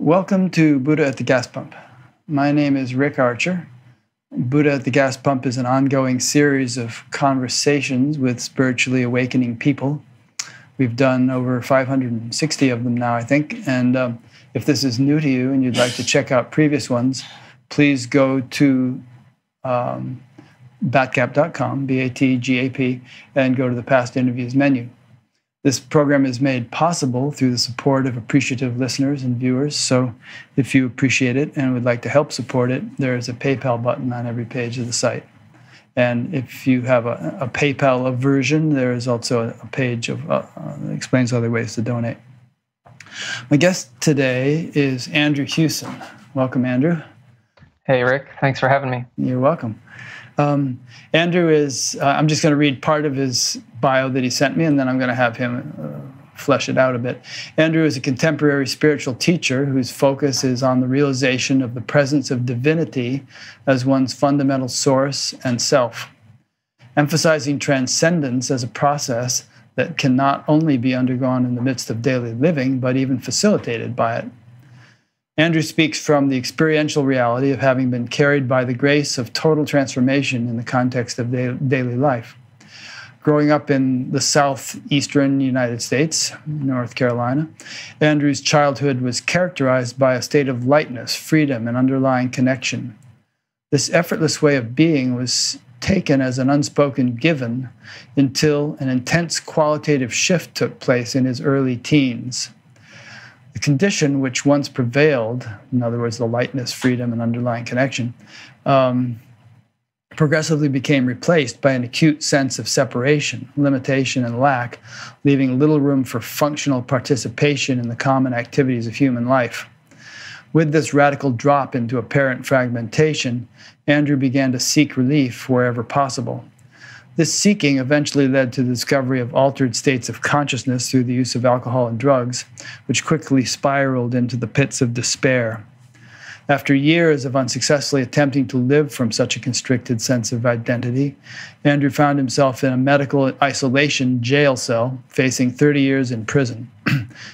Welcome to Buddha at the Gas Pump. My name is Rick Archer. Buddha at the Gas Pump is an ongoing series of conversations with spiritually awakening people. We've done over 560 of them now, I think. And if this is new to you and you'd like to check out previous ones, please go to batgap.com, B-A-T-G-A-P, and go to the past interviews menu. This program is made possible through the support of appreciative listeners and viewers. So if you appreciate it and would like to help support it, there is a PayPal button on every page of the site. And if you have a PayPal aversion, there is also a page that explains other ways to donate. My guest today is Andrew Hewson. Welcome, Andrew. Hey, Rick. Thanks for having me. You're welcome. Andrew is, I'm just going to read part of his bio that he sent me, and then I'm going to have him flesh it out a bit. Andrew is a contemporary spiritual teacher whose focus is on the realization of the presence of divinity as one's fundamental source and self, emphasizing transcendence as a process that can not only be undergone in the midst of daily living, but even facilitated by it. Andrew speaks from the experiential reality of having been carried by the grace of total transformation in the context of daily life. Growing up in the southeastern United States, North Carolina, Andrew's childhood was characterized by a state of lightness, freedom, and underlying connection. This effortless way of being was taken as an unspoken given until an intense qualitative shift took place in his early teens. The condition which once prevailed, in other words, the lightness, freedom, and underlying connection, progressively became replaced by an acute sense of separation, limitation, and lack, leaving little room for functional participation in the common activities of human life. With this radical drop into apparent fragmentation, Andrew began to seek relief wherever possible. This seeking eventually led to the discovery of altered states of consciousness through the use of alcohol and drugs, which quickly spiraled into the pits of despair. After years of unsuccessfully attempting to live from such a constricted sense of identity, Andrew found himself in a medical isolation jail cell, facing 30 years in prison.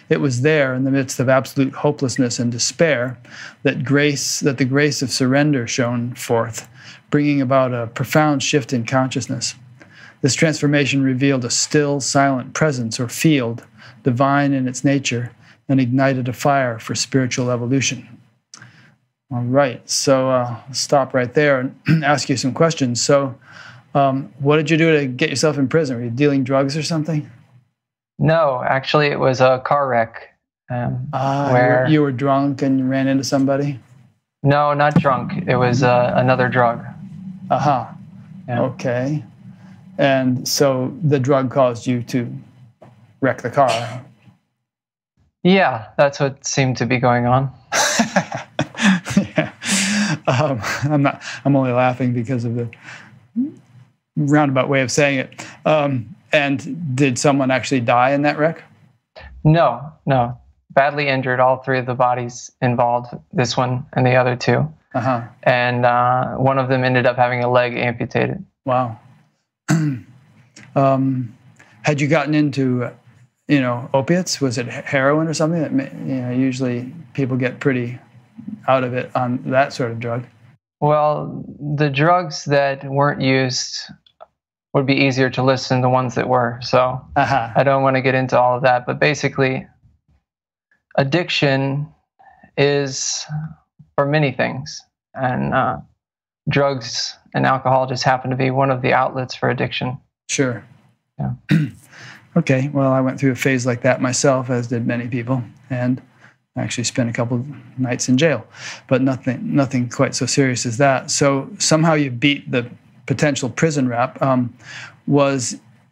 It was there, in the midst of absolute hopelessness and despair, that the grace of surrender shone forth, bringing about a profound shift in consciousness. This transformation revealed a still, silent presence or field, divine in its nature, and ignited a fire for spiritual evolution. All right, so I'll stop right there and ask you some questions. So what did you do to get yourself in prison? Were you dealing drugs or something? No, actually, it was a car wreck. Where you were drunk and you ran into somebody? No, not drunk. It was another drug. Yeah. Okay. And so the drug caused you to wreck the car? Yeah, that's what seemed to be going on. Yeah. I'm only laughing because of the roundabout way of saying it. And did someone actually die in that wreck? No. Badly injured, all three of the bodies involved, this one and the other two. And one of them ended up having a leg amputated. Wow. Had you gotten into, opiates? Was it heroin or something that, usually people get pretty out of it on that sort of drug? Well, the drugs that weren't used would be easier to list than the ones that were. So I don't want to get into all of that, but basically addiction is for many things, and drugs and alcohol just happen to be one of the outlets for addiction. Sure. Yeah. Okay. Well, I went through a phase like that myself, as did many people, and I actually spent a couple of nights in jail, but nothing quite so serious as that. So somehow you beat the potential prison rap.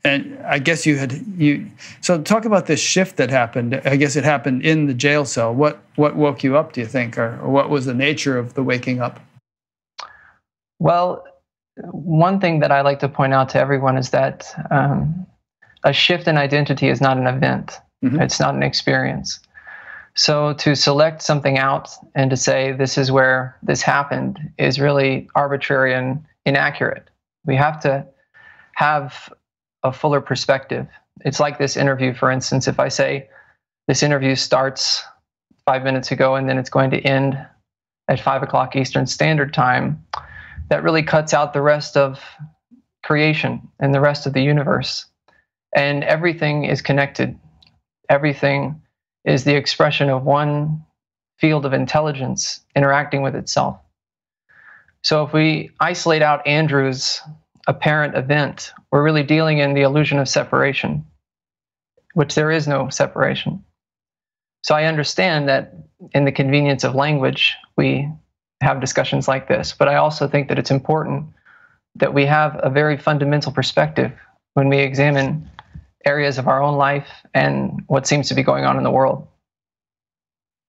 And I guess so talk about this shift that happened. I guess it happened in the jail cell. What woke you up, do you think, or what was the nature of the waking up? Well, one thing that I like to point out to everyone is that a shift in identity is not an event. Mm-hmm. It's not an experience. So to select something out and to say this is where this happened is really arbitrary and inaccurate. We have to have a fuller perspective. It's like this interview, for instance. If I say this interview starts 5 minutes ago, and then it's going to end at 5 o'clock Eastern Standard Time, that really cuts out the rest of creation and the rest of the universe. And everything is connected. Everything is the expression of one field of intelligence interacting with itself. So if we isolate out Andrew's apparent event, we're really dealing in the illusion of separation, which there is no separation. So I understand that in the convenience of language, we have discussions like this, but I also think that it's important that we have a very fundamental perspective when we examine areas of our own life and what seems to be going on in the world.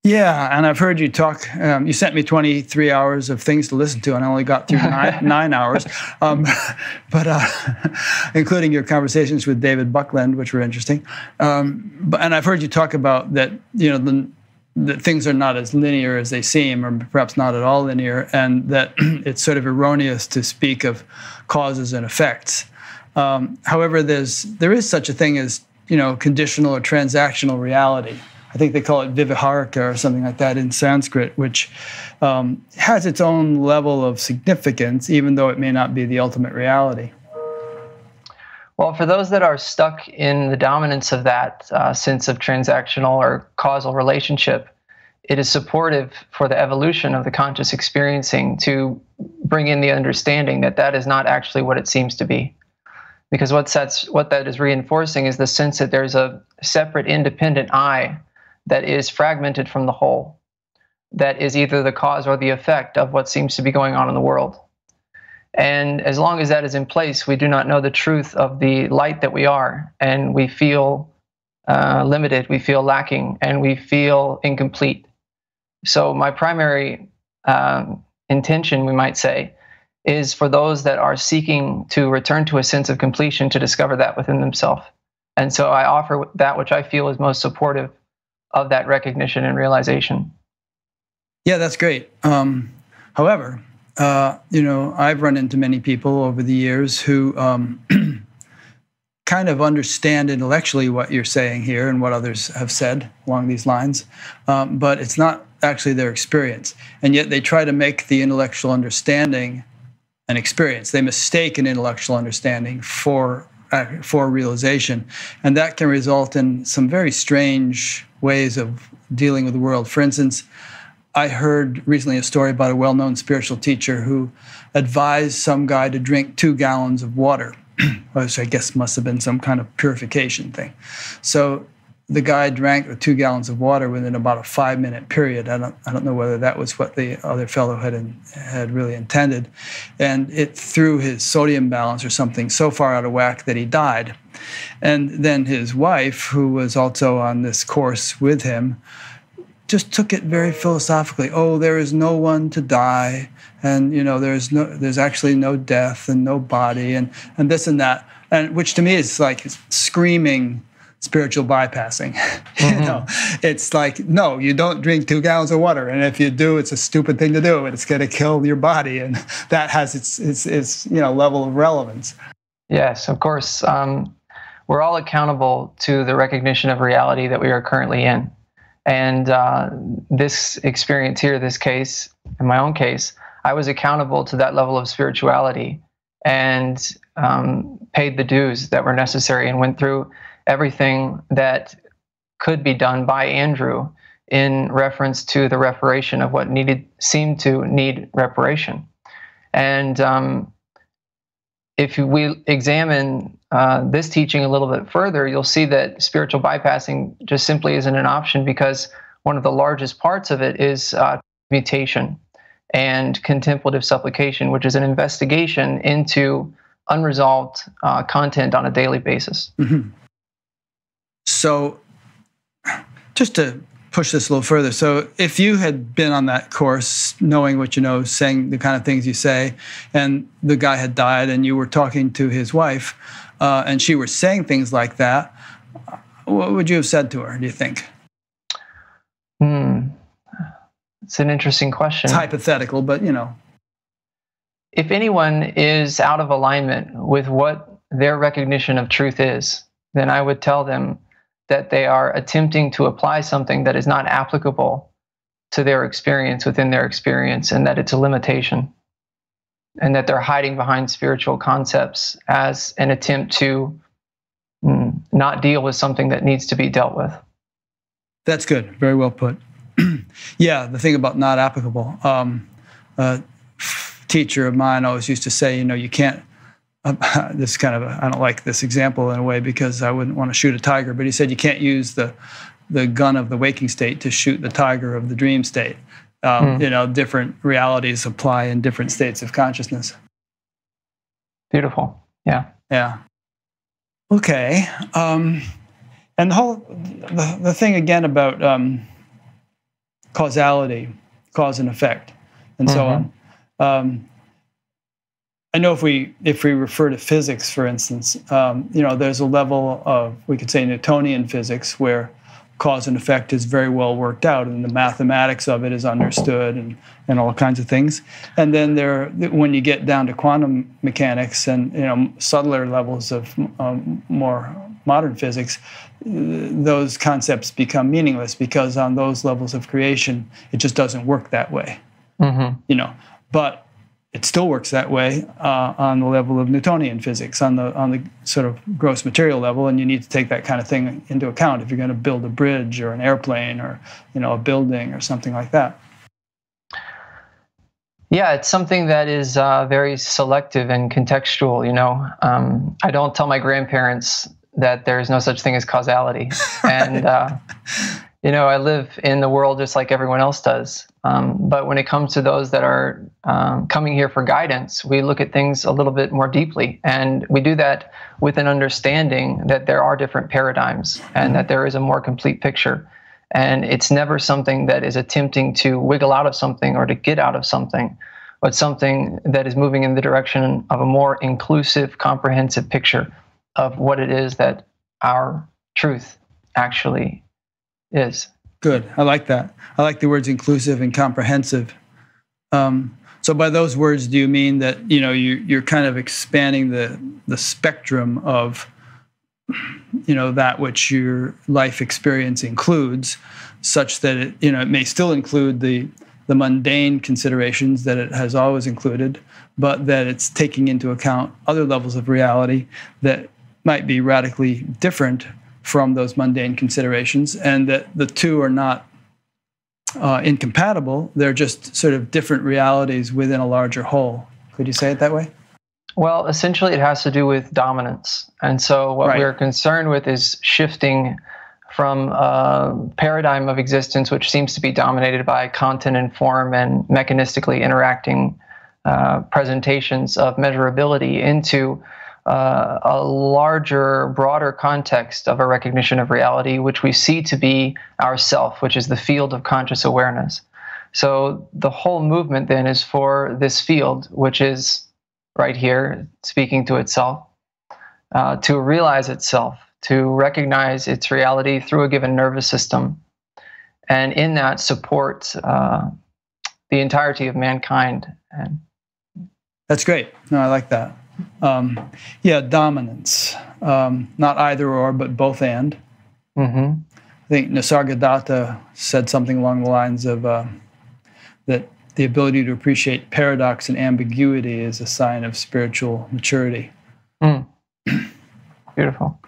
Yeah, and I've heard you talk. You sent me 23 hours of things to listen to, and I only got through 9 hours, including your conversations with David Buckland, which were interesting. And I've heard you talk about that. That things are not as linear as they seem, or perhaps not at all linear, and that it's sort of erroneous to speak of causes and effects. However, there is such a thing as conditional or transactional reality. I think they call it Vivaharika or something like that in Sanskrit, which has its own level of significance, even though it may not be the ultimate reality. Well, for those that are stuck in the dominance of that sense of transactional or causal relationship, it is supportive for the evolution of the conscious experiencing to bring in the understanding that that is not actually what it seems to be. Because what that is reinforcing is the sense that there's a separate, independent I that is fragmented from the whole, that is either the cause or the effect of what seems to be going on in the world. And as long as that is in place, we do not know the truth of the light that we are, and we feel limited, we feel lacking, and we feel incomplete. So my primary intention, we might say, is for those that are seeking to return to a sense of completion to discover that within themselves. And so I offer that which I feel is most supportive of that recognition and realization. Yeah, that's great. However, I've run into many people over the years who kind of understand intellectually what you're saying here and what others have said along these lines, but it's not actually their experience. And yet they try to make the intellectual understanding an experience. They mistake an intellectual understanding for realization. And that can result in some very strange ways of dealing with the world. For instance, I heard recently a story about a well-known spiritual teacher who advised some guy to drink 2 gallons of water, which I guess must have been some kind of purification thing. So the guy drank the 2 gallons of water within about a 5-minute period. I don't know whether that was what the other fellow had really intended, and it threw his sodium balance or something so far out of whack that he died. And then his wife, who was also on this course with him, just took it very philosophically. Oh, there is no one to die, and there's actually no death and no body, and this and that, and which to me is like screaming spiritual bypassing. It's like, no, you don't drink 2 gallons of water, and if you do, it's a stupid thing to do, and it's going to kill your body, and that has its level of relevance. Yes, of course. We're all accountable to the recognition of reality that we are currently in. And this experience here, this case, in my own case, I was accountable to that level of spirituality and paid the dues that were necessary and went through everything that could be done by Andrew in reference to the reparation of what seemed to need reparation. And if we examine this teaching a little bit further, you'll see that spiritual bypassing just simply isn't an option, because one of the largest parts of it is mutation and contemplative supplication, which is an investigation into unresolved content on a daily basis. Mm-hmm. So just to push this a little further, so if you had been on that course, knowing what you know, saying the kind of things you say, and the guy had died and you were talking to his wife, and she was saying things like that, what would you have said to her, do you think? It's an interesting question. It's hypothetical, but If anyone is out of alignment with what their recognition of truth is, then I would tell them that they are attempting to apply something that is not applicable to their experience within their experience, and that it's a limitation, and that they're hiding behind spiritual concepts as an attempt to not deal with something that needs to be dealt with. That's good. Very well put. Yeah, the thing about not applicable. A teacher of mine always used to say, you can't, this is kind of I don't like this example in a way because I wouldn't want to shoot a tiger, but he said you can't use the gun of the waking state to shoot the tiger of the dream state. Different realities apply in different states of consciousness. Beautiful. Yeah. Yeah. Okay. And the thing again about causality, cause and effect, and so on. I know if we refer to physics, for instance, there's a level of, we could say, Newtonian physics where cause and effect is very well worked out, and the mathematics of it is understood, and all kinds of things. And then when you get down to quantum mechanics and subtler levels of more modern physics, those concepts become meaningless because on those levels of creation, it just doesn't work that way. But it still works that way on the level of Newtonian physics, on the sort of gross material level, and you need to take that kind of thing into account if you're going to build a bridge or an airplane or a building or something like that. Yeah, it's something that is very selective and contextual. I don't tell my grandparents that there is no such thing as causality, and I live in the world just like everyone else does. But when it comes to those that are coming here for guidance, we look at things a little bit more deeply. And we do that with an understanding that there are different paradigms and that there is a more complete picture. And it's never something that is attempting to wiggle out of something or to get out of something, but something that is moving in the direction of a more inclusive, comprehensive picture of what it is that our truth actually is. Good. I like that. I like the words inclusive and comprehensive. So by those words, do you mean that you're kind of expanding the spectrum of that which your life experience includes, such that it may still include the mundane considerations that it has always included, but that it's taking into account other levels of reality that might be radically different from those mundane considerations, and that the two are not incompatible. They're just sort of different realities within a larger whole. Could you say it that way? Well, essentially it has to do with dominance. And so what we're concerned with is shifting from a paradigm of existence which seems to be dominated by content and form and mechanistically interacting presentations of measurability into a larger, broader context of a recognition of reality, which we see to be ourself, which is the field of conscious awareness. So the whole movement then is for this field, which is right here, speaking to itself, to realize itself, to recognize its reality through a given nervous system, and in that support the entirety of mankind. And that's great. No, I like that. Dominance. Not either or, but both and. I think Nisargadatta said something along the lines of that the ability to appreciate paradox and ambiguity is a sign of spiritual maturity. Beautiful.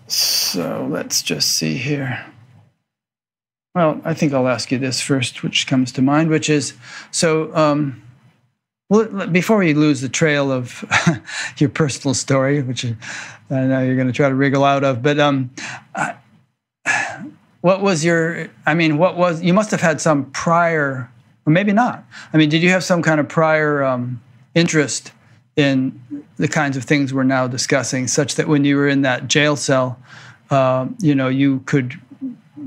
So let's just see here. Well, I think I'll ask you this first, which comes to mind, which is, before we lose the trail of your personal story, which I know you're going to try to wriggle out of, but you must have had some prior, or maybe not. Did you have some kind of prior interest in the kinds of things we're now discussing, such that when you were in that jail cell, you could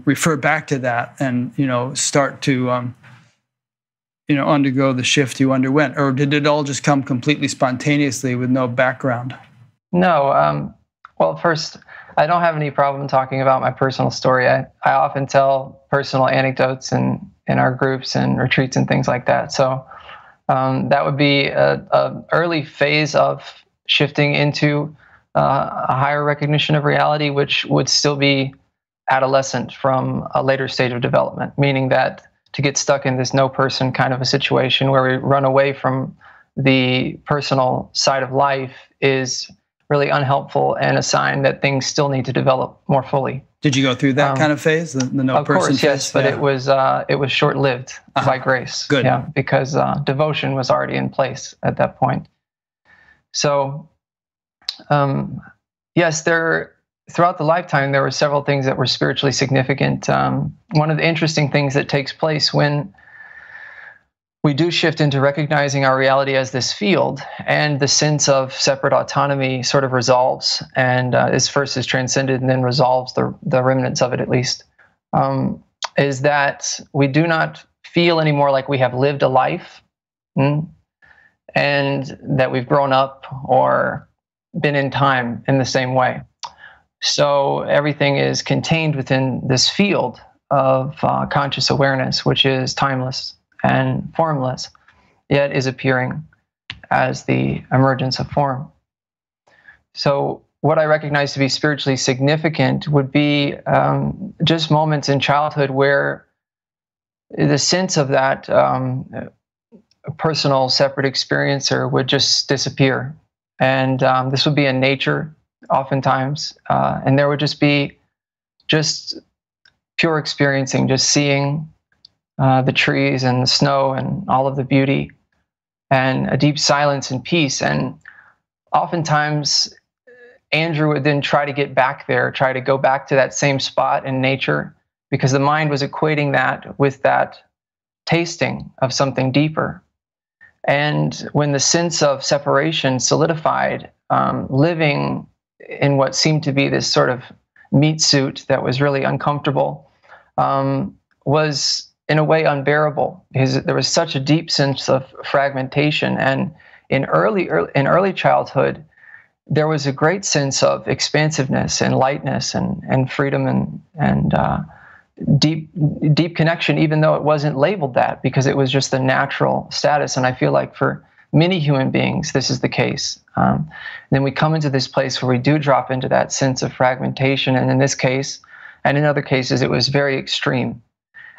refer back to that and, start to, undergo the shift you underwent? Or did it all just come completely spontaneously with no background? No. Well, first, I don't have any problem talking about my personal story. I often tell personal anecdotes in our groups and retreats and things like that. So that would be a early phase of shifting into a higher recognition of reality, which would still be adolescent from a later stage of development, meaning that to get stuck in this no person kind of a situation where we run away from the personal side of life is really unhelpful and a sign that things still need to develop more fully. Did you go through that kind of phase, the no of person course, phase? yes, but it was short-lived by grace. Good. Yeah, because devotion was already in place at that point. So, yes, throughout the lifetime, there were several things that were spiritually significant. One of the interesting things that takes place when we do shift into recognizing our reality as this field, and the sense of separate autonomy sort of resolves, and is transcended and then resolves the remnants of it, at least, is that we do not feel anymore like we have lived a life, and that we've grown up or been in time in the same way. So everything is contained within this field of conscious awareness, which is timeless and formless, yet is appearing as the emergence of form. So what I recognize to be spiritually significant would be just moments in childhood where the sense of that personal separate experiencer would just disappear. And this would be in nature oftentimes, and there would just be just pure experiencing, just seeing the trees and the snow and all of the beauty, and a deep silence and peace. And oftentimes Andrew would then try to get back there, try to go back to that same spot in nature, because the mind was equating that with that tasting of something deeper. And when the sense of separation solidified, living in what seemed to be this sort of meat suit that was really uncomfortable, was in a way unbearable, because there was such a deep sense of fragmentation. And in early childhood, there was a great sense of expansiveness and lightness and freedom and deep connection, even though it wasn't labeled that, because it was just the natural status. And I feel like for many human beings, this is the case. Then we come into this place where we do drop into that sense of fragmentation. And in this case, and in other cases, it was very extreme.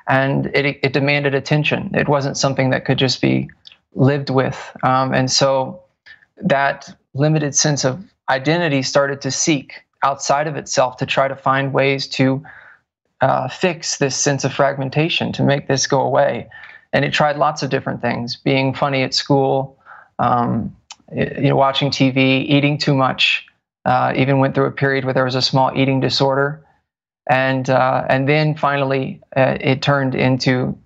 And it demanded attention. It wasn't something that could just be lived with. And so that limited sense of identity started to seek outside of itself to try to find ways to fix this sense of fragmentation, to make this go away. And it tried lots of different things: being funny at school, watching TV, eating too much. Even went through a period where there was a small eating disorder. And then finally, it turned into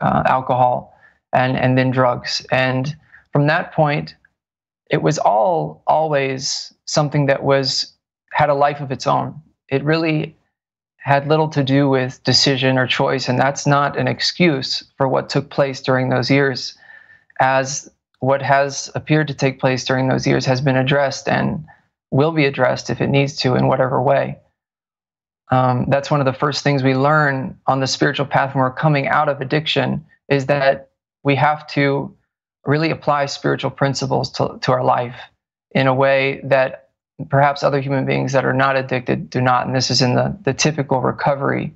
alcohol and then drugs. And from that point, it was always something that had a life of its own. It really had little to do with decision or choice, and that's not an excuse for what took place during those years, as what has appeared to take place during those years has been addressed and will be addressed if it needs to in whatever way. That's one of the first things we learn on the spiritual path when we're coming out of addiction, is that we have to really apply spiritual principles to our life in a way that perhaps other human beings that are not addicted do not. And this is in the typical recovery,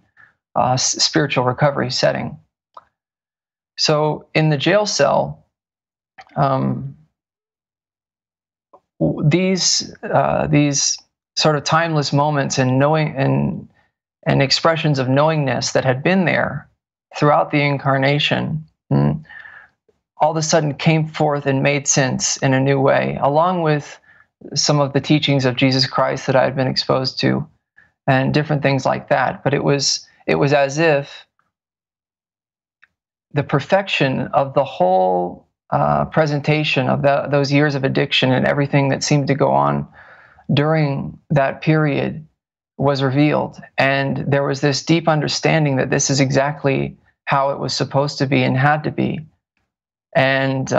spiritual recovery setting. So in the jail cell, these sort of timeless moments and knowing and expressions of knowingness that had been there throughout the incarnation, all of a sudden came forth and made sense in a new way, along with some of the teachings of Jesus Christ that I had been exposed to, and different things like that. But it was as if the perfection of the whole presentation of those years of addiction and everything that seemed to go on during that period was revealed. And there was this deep understanding that this is exactly how it was supposed to be and had to be. And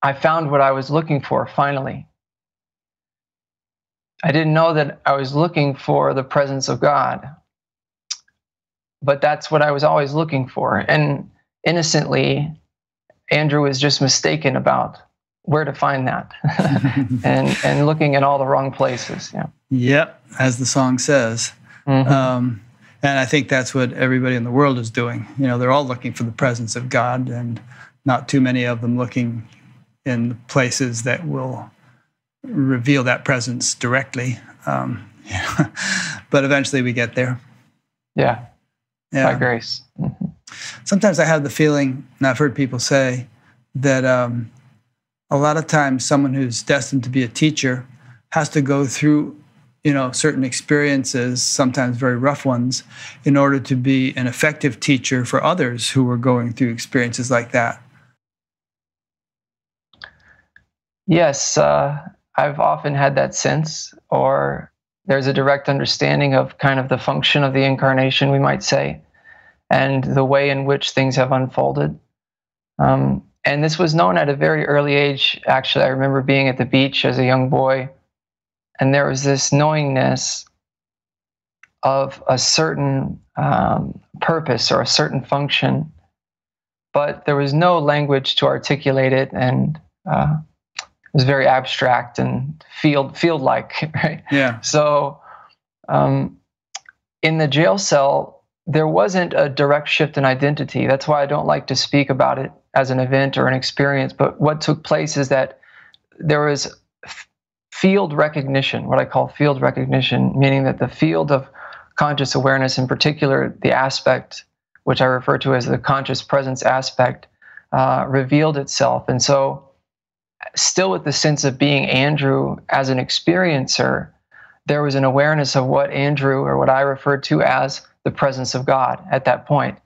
I found what I was looking for finally. I didn't know that I was looking for the presence of God, but that's what I was always looking for. And innocently, Andrew was just mistaken about where to find that, and looking in all the wrong places. Yeah. Yep, as the song says. And I think that's what everybody in the world is doing. You know, they're all looking for the presence of God, and not too many of them looking in places that will reveal that presence directly. But eventually we get there. Yeah. By grace. Sometimes I have the feeling, and I've heard people say, that a lot of times someone who's destined to be a teacher has to go through, certain experiences, sometimes very rough ones, in order to be an effective teacher for others who are going through experiences like that. Yes, I've often had that sense, or there's a direct understanding of kind of the function of the incarnation, we might say, and the way in which things have unfolded. And this was known at a very early age. Actually, I remember being at the beach as a young boy, and there was this knowingness of a certain purpose or a certain function, but there was no language to articulate it, and it was very abstract and field-like, right? Yeah. So in the jail cell, there wasn't a direct shift in identity. That's why I don't like to speak about it as an event or an experience. But what took place is that there was field recognition, what I call field recognition, meaning that the field of conscious awareness, in particular, the aspect, which I refer to as the conscious presence aspect, revealed itself. And so still with the sense of being Andrew as an experiencer, there was an awareness of what Andrew, or what I refer to as the presence of God at that point.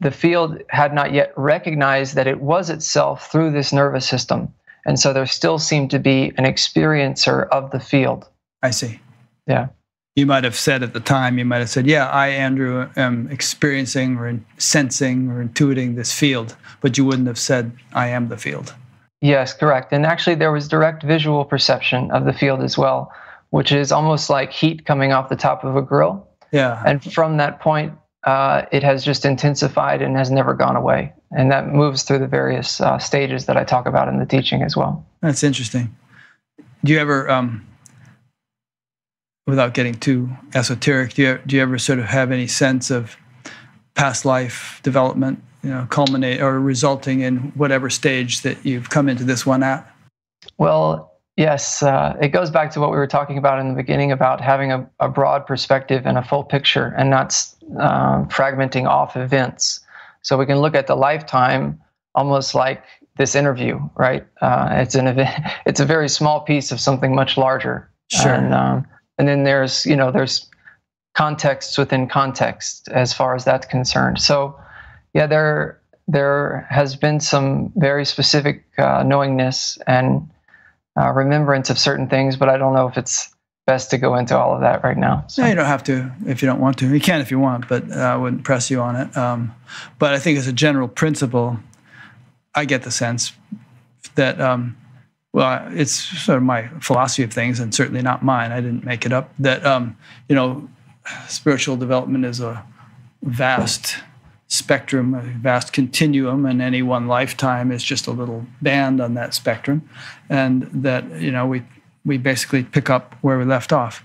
The field had not yet recognized that it was itself through this nervous system. And so there still seemed to be an experiencer of the field. I see. Yeah. You might have said at the time, yeah, I, Andrew, am experiencing or sensing or intuiting this field, but you wouldn't have said, I am the field. Yes, correct. And actually there was direct visual perception of the field as well, which is almost like heat coming off the top of a grill. Yeah. And from that point, it has just intensified and has never gone away. And that moves through the various stages that I talk about in the teaching as well. That's interesting. Do you ever, without getting too esoteric, do you ever sort of have any sense of past life development, culminate or resulting in whatever stage that you've come into this one at? Well, yes, it goes back to what we were talking about in the beginning about having a broad perspective and a full picture, and not fragmenting off events. So we can look at the lifetime almost like this interview, right? It's an event. It's a very small piece of something much larger. Sure. And then there's contexts within context as far as that's concerned. So yeah, there has been some very specific knowingness and remembrance of certain things, but I don't know if it's best to go into all of that right now. So. No, you don't have to if you don't want to. You can if you want, but I wouldn't press you on it. But I think as a general principle, I get the sense that, it's sort of my philosophy of things, and certainly not mine. I didn't make it up. That, spiritual development is a vast spectrum, a vast continuum, and any one lifetime is just a little band on that spectrum, and that we basically pick up where we left off.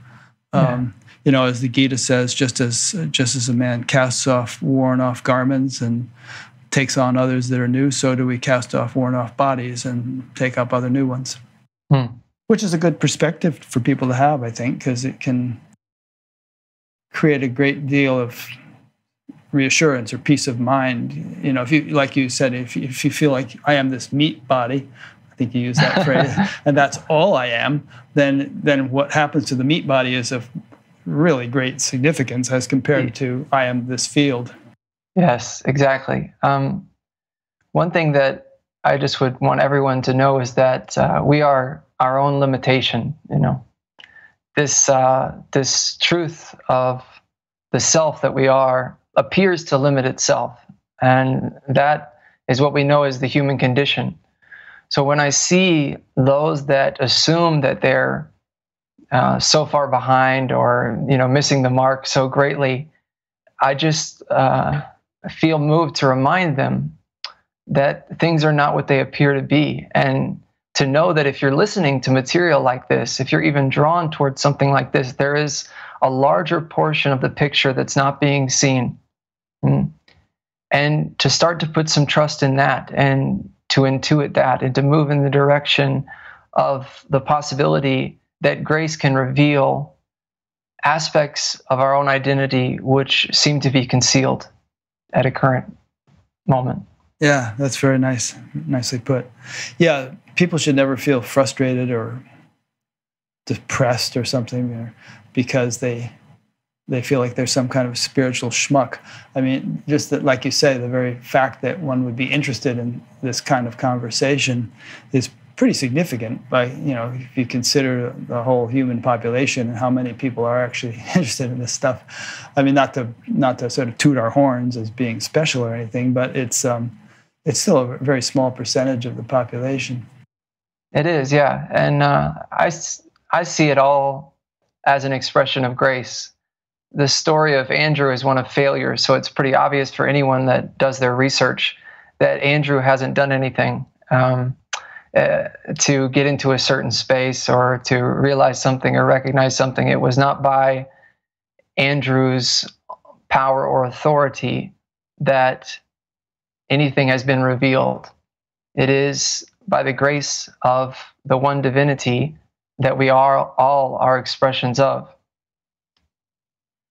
As the Gita says, just as a man casts off worn off garments and takes on others that are new, so do we cast off worn off bodies and take up other new ones. Which is a good perspective for people to have, I think, because it can create a great deal of reassurance or peace of mind. If you, like you said, if you feel like I am this meat body, I think you used that phrase, and that's all I am, then what happens to the meat body is of really great significance as compared to I am this field. Yes, exactly. One thing that I just would want everyone to know is that we are our own limitation. This truth of the self that we are appears to limit itself, and that is what we know as the human condition. So when I see those that assume that they're so far behind or missing the mark so greatly, I just feel moved to remind them that things are not what they appear to be, and to know that if you're listening to material like this, if you're even drawn towards something like this, there is a larger portion of the picture that's not being seen. And to start to put some trust in that, and to intuit that, and to move in the direction of the possibility that grace can reveal aspects of our own identity which seem to be concealed at a current moment. Yeah, that's very nicely put. Yeah, people should never feel frustrated or depressed or something because they feel like there's some kind of spiritual schmuck. I mean, just that, like you say, the very fact that one would be interested in this kind of conversation is pretty significant. If you consider the whole human population and how many people are actually interested in this stuff. I mean, not to sort of toot our horns as being special or anything, but it's still a very small percentage of the population. It is, yeah, and I see it all as an expression of grace. The story of Andrew is one of failure, so it's pretty obvious for anyone that does their research that Andrew hasn't done anything to get into a certain space or to realize something or recognize something. It was not by Andrew's power or authority that anything has been revealed. It is by the grace of the one divinity that we are all are expressions of.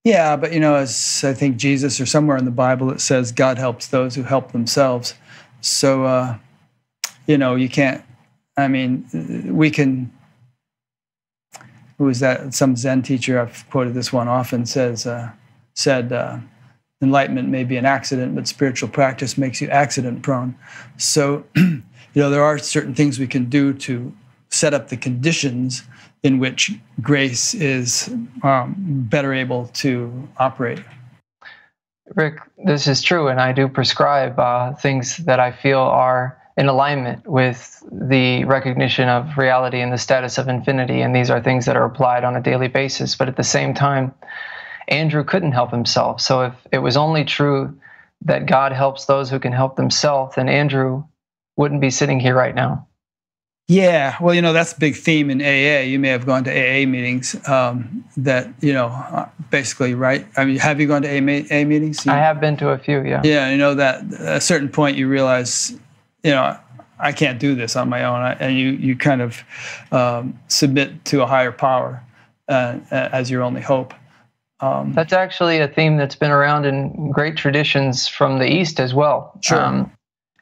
Yeah, but as I think Jesus or somewhere in the Bible it says, God helps those who help themselves. So, you can't, we can, who was that? Some Zen teacher, I've quoted this one often, said, enlightenment may be an accident, but spiritual practice makes you accident prone. So, there are certain things we can do to set up the conditions in which grace is better able to operate. Rick, this is true, and I do prescribe things that I feel are in alignment with the recognition of reality and the status of infinity, and these are things that are applied on a daily basis. But at the same time, Andrew couldn't help himself. So if it was only true that God helps those who can help themselves, then Andrew wouldn't be sitting here right now. Yeah, well, that's a big theme in AA. You may have gone to AA meetings basically, right? I mean, have you gone to AA meetings? I have been to a few, yeah. Yeah, that at a certain point you realize, I can't do this on my own. And you kind of submit to a higher power as your only hope. That's actually a theme that's been around in great traditions from the East as well. Sure.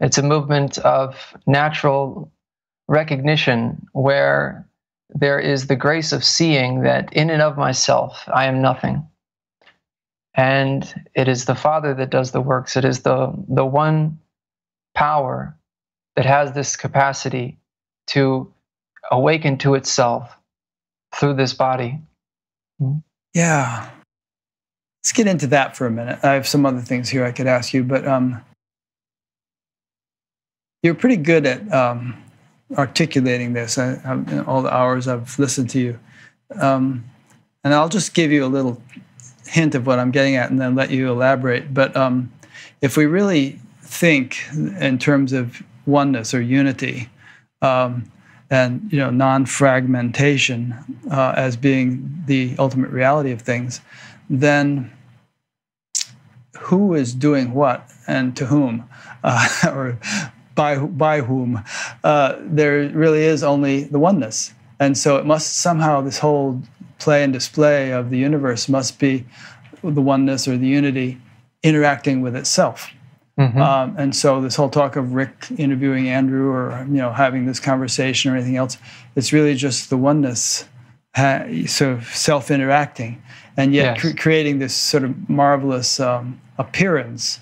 It's a movement of natural recognition where there is the grace of seeing that in and of myself, I am nothing. And it is the Father that does the works. It is the one power that has this capacity to awaken to itself through this body. Yeah. Let's get into that for a minute. I have some other things here I could ask you, but you're pretty good at articulating this in all the hours I've listened to you. And I'll just give you a little hint of what I'm getting at and then let you elaborate. But if we really think in terms of oneness or unity and non-fragmentation as being the ultimate reality of things, then who is doing what and to whom, or by whom? There really is only the oneness. And so it must somehow, this whole play and display of the universe must be the oneness or the unity interacting with itself. Mm-hmm. And so this whole talk of Rick interviewing Andrew or having this conversation or anything else, it's really just the oneness sort of self-interacting and yet yes. Creating this sort of marvelous appearance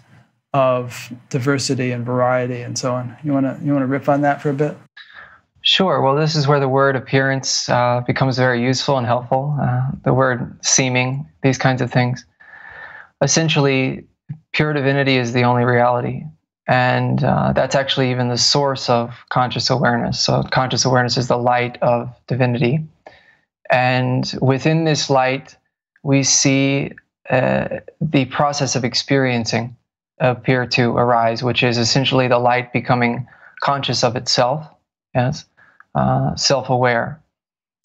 of diversity and variety and so on. You want to riff on that for a bit? Sure. Well, this is where the word appearance becomes very useful and helpful. The word seeming, these kinds of things. Essentially, pure divinity is the only reality. And that's actually even the source of conscious awareness. So conscious awareness is the light of divinity. And within this light, we see the process of experiencing appear to arise, which is essentially the light becoming conscious of itself. Yes. self-aware.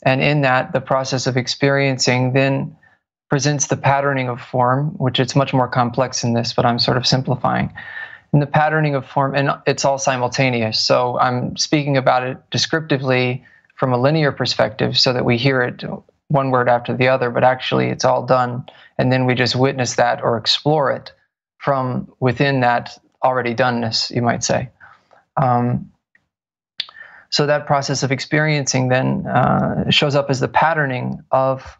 And in that, the process of experiencing then presents the patterning of form, which it's much more complex in this, but I'm sort of simplifying. In the patterning of form, and it's all simultaneous. So I'm speaking about it descriptively from a linear perspective so that we hear it one word after the other, but actually it's all done. And then we just witness that or explore it from within that already doneness, you might say. So that process of experiencing then shows up as the patterning of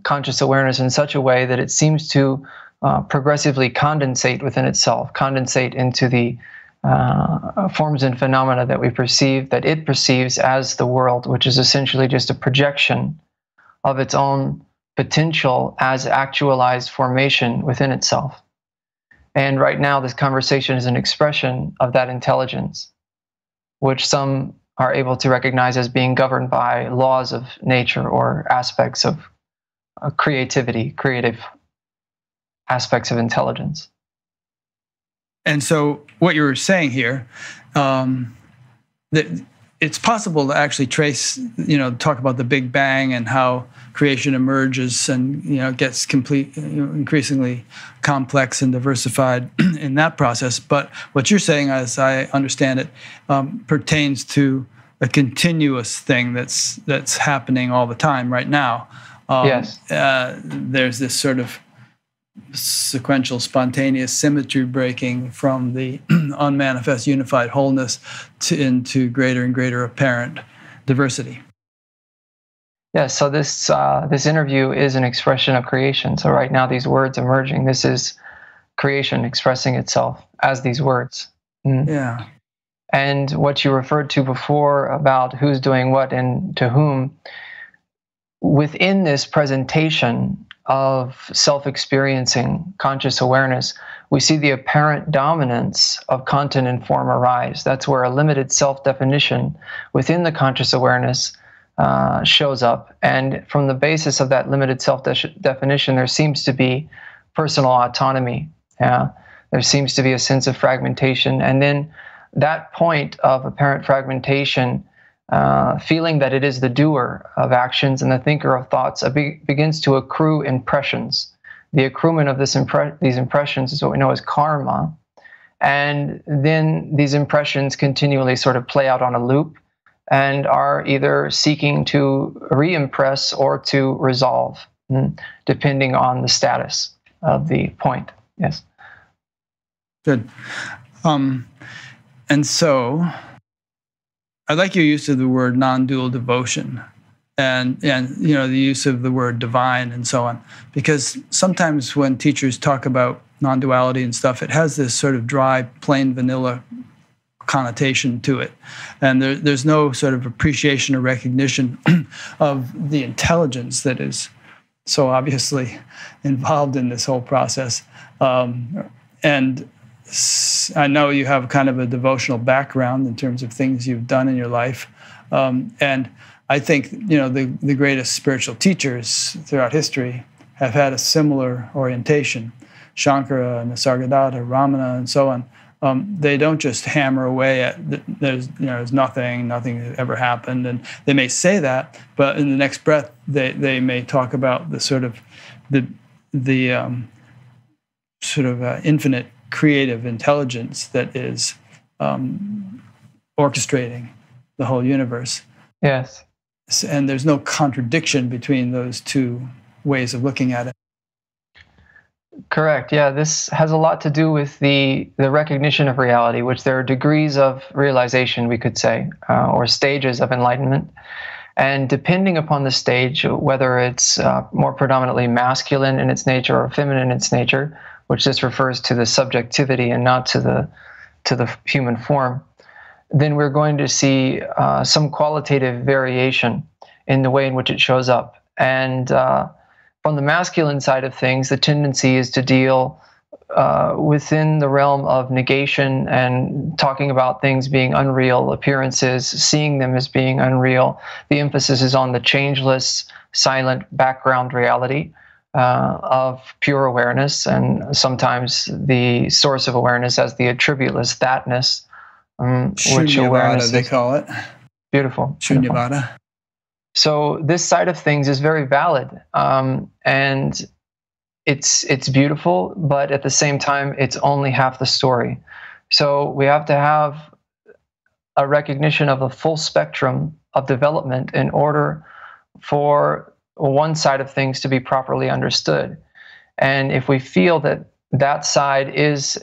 conscious awareness in such a way that it seems to progressively condensate within itself, condensate into the forms and phenomena that we perceive, that it perceives as the world, which is essentially just a projection of its own potential as actualized formation within itself. And right now, this conversation is an expression of that intelligence, which some are able to recognize as being governed by laws of nature or aspects of creativity, creative aspects of intelligence. And so what you were saying here, that it's possible to actually trace, talk about the Big Bang and how creation emerges and, gets increasingly complex and diversified in that process. But what you're saying, as I understand it, pertains to a continuous thing that's happening all the time right now. Yes. There's this sort of sequential, spontaneous symmetry breaking from the unmanifest unified wholeness into greater and greater apparent diversity. Yes, so this interview is an expression of creation. So right now, these words emerging, this is creation expressing itself as these words. Yeah. And what you referred to before about who's doing what and to whom, within this presentation of self-experiencing conscious awareness, we see the apparent dominance of content and form arise. That's where a limited self-definition within the conscious awareness shows up. And from the basis of that limited self-definition, there seems to be personal autonomy. Yeah? There seems to be a sense of fragmentation. And then that point of apparent fragmentation, feeling that it is the doer of actions and the thinker of thoughts, begins to accrue impressions. The accruement of these impressions is what we know as karma. And then these impressions continually sort of play out on a loop and are either seeking to re-impress or to resolve, depending on the status of the point. Yes. Good. And so I like your use of the word non-dual devotion and the use of the word divine and so on, because sometimes when teachers talk about non-duality and stuff, it has this sort of dry, plain vanilla connotation to it. And there's no sort of appreciation or recognition of the intelligence that is so obviously involved in this whole process. And I know you have kind of a devotional background in terms of things you've done in your life. And I think, the greatest spiritual teachers throughout history have had a similar orientation. Shankara, Nisargadatta, Ramana, and so on. They don't just hammer away at there's nothing ever happened, and they may say that, but in the next breath they may talk about the sort of infinite creative intelligence that is orchestrating the whole universe. Yes. And there's no contradiction between those two ways of looking at it. Correct. Yeah, this has a lot to do with the recognition of reality, which there are degrees of realization, we could say, or stages of enlightenment. And depending upon the stage, whether it's more predominantly masculine in its nature or feminine in its nature, which just refers to the subjectivity and not to the human form, then we're going to see some qualitative variation in the way in which it shows up. And from the masculine side of things, the tendency is to deal within the realm of negation and talking about things being unreal, appearances, seeing them as being unreal. The emphasis is on the changeless, silent background reality of pure awareness, and sometimes the source of awareness as the attributeless thatness, which awareness they call it. Beautiful. Shunyavada. So this side of things is very valid, and it's beautiful, but at the same time, it's only half the story. So we have to have a recognition of the full spectrum of development in order for one side of things to be properly understood. And if we feel that that side is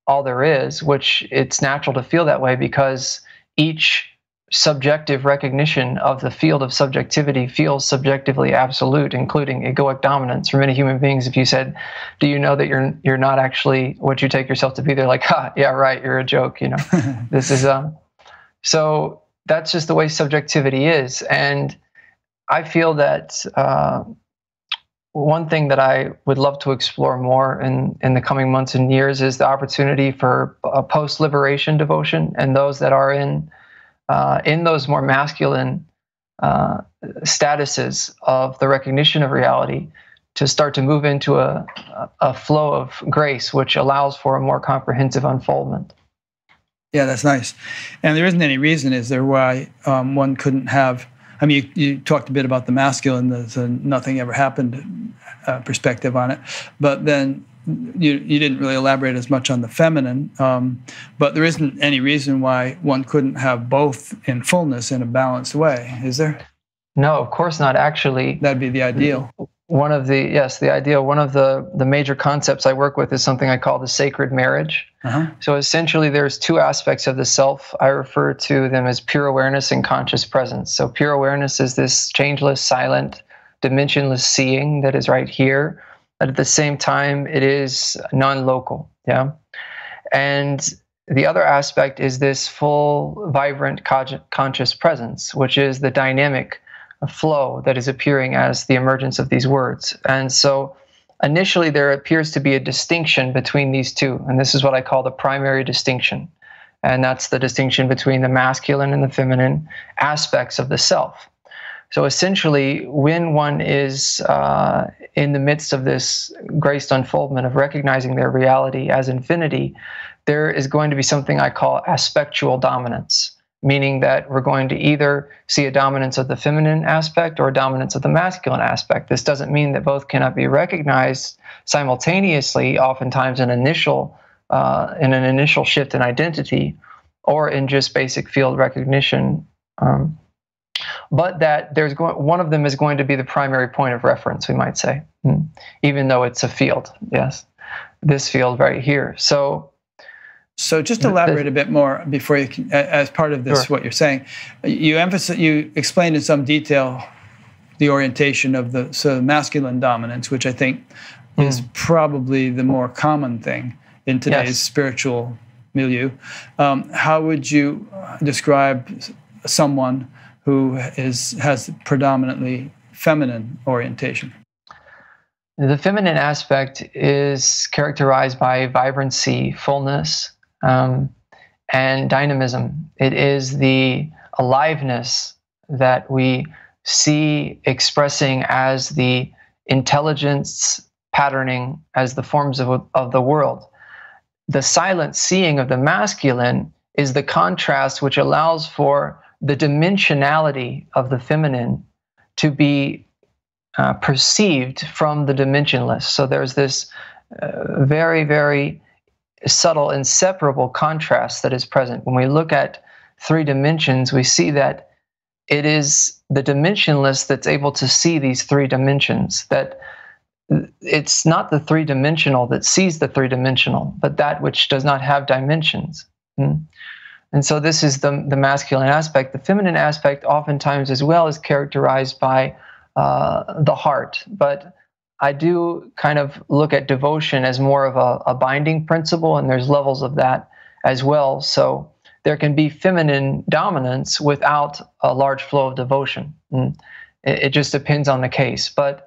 all there is, which it's natural to feel that way because each subjective recognition of the field of subjectivity feels subjectively absolute, including egoic dominance. For many human beings, if you said, "Do you know that you're not actually what you take yourself to be?" They're like, "Ha, yeah, right, you're a joke." You know, this is so that's just the way subjectivity is. And I feel that one thing that I would love to explore more in the coming months and years is the opportunity for a post-liberation devotion, and those that are in those more masculine statuses of the recognition of reality to start to move into a flow of grace, which allows for a more comprehensive unfoldment. Yeah, that's nice. And there isn't any reason, is there, why one couldn't have, I mean, you talked a bit about the masculine, the nothing ever happened perspective on it, but then you didn't really elaborate as much on the feminine, but there isn't any reason why one couldn't have both in fullness in a balanced way, is there? No, of course not. Actually, that'd be the ideal. One of the ideal. One of the major concepts I work with is something I call the sacred marriage. So essentially, there's two aspects of the self. I refer to them as pure awareness and conscious presence. So pure awareness is this changeless, silent, dimensionless seeing that is right here. But at the same time, it is non-local, yeah? And the other aspect is this full, vibrant, conscious presence, which is the dynamic flow that is appearing as the emergence of these words. And so initially, there appears to be a distinction between these two, and this is what I call the primary distinction. And that's the distinction between the masculine and the feminine aspects of the self. So essentially, when one is in the midst of this graced unfoldment of recognizing their reality as infinity, there is going to be something I call aspectual dominance, meaning that we're going to either see a dominance of the feminine aspect or a dominance of the masculine aspect. This doesn't mean that both cannot be recognized simultaneously, oftentimes in an initial shift in identity or in just basic field recognition. But that one of them is going to be the primary point of reference, we might say, even though it's a field. Yes, this field right here. So just elaborate a bit more before you can, as part of this, what you're saying. You explained in some detail the orientation of the masculine dominance, which I think is probably the more common thing in today's spiritual milieu. How would you describe someone who has predominantly feminine orientation? The feminine aspect is characterized by vibrancy, fullness, and dynamism. It is the aliveness that we see expressing as the intelligence patterning as the forms of the world. The silent seeing of the masculine is the contrast which allows for the dimensionality of the feminine to be perceived from the dimensionless. So there's this very, very subtle, inseparable contrast that is present. When we look at three dimensions, we see that it is the dimensionless that's able to see these three dimensions, that it's not the three-dimensional that sees the three-dimensional, but that which does not have dimensions. And so this is the masculine aspect. The feminine aspect oftentimes as well is characterized by the heart. But I do kind of look at devotion as more of a binding principle, and there's levels of that as well. So there can be feminine dominance without a large flow of devotion. It just depends on the case. But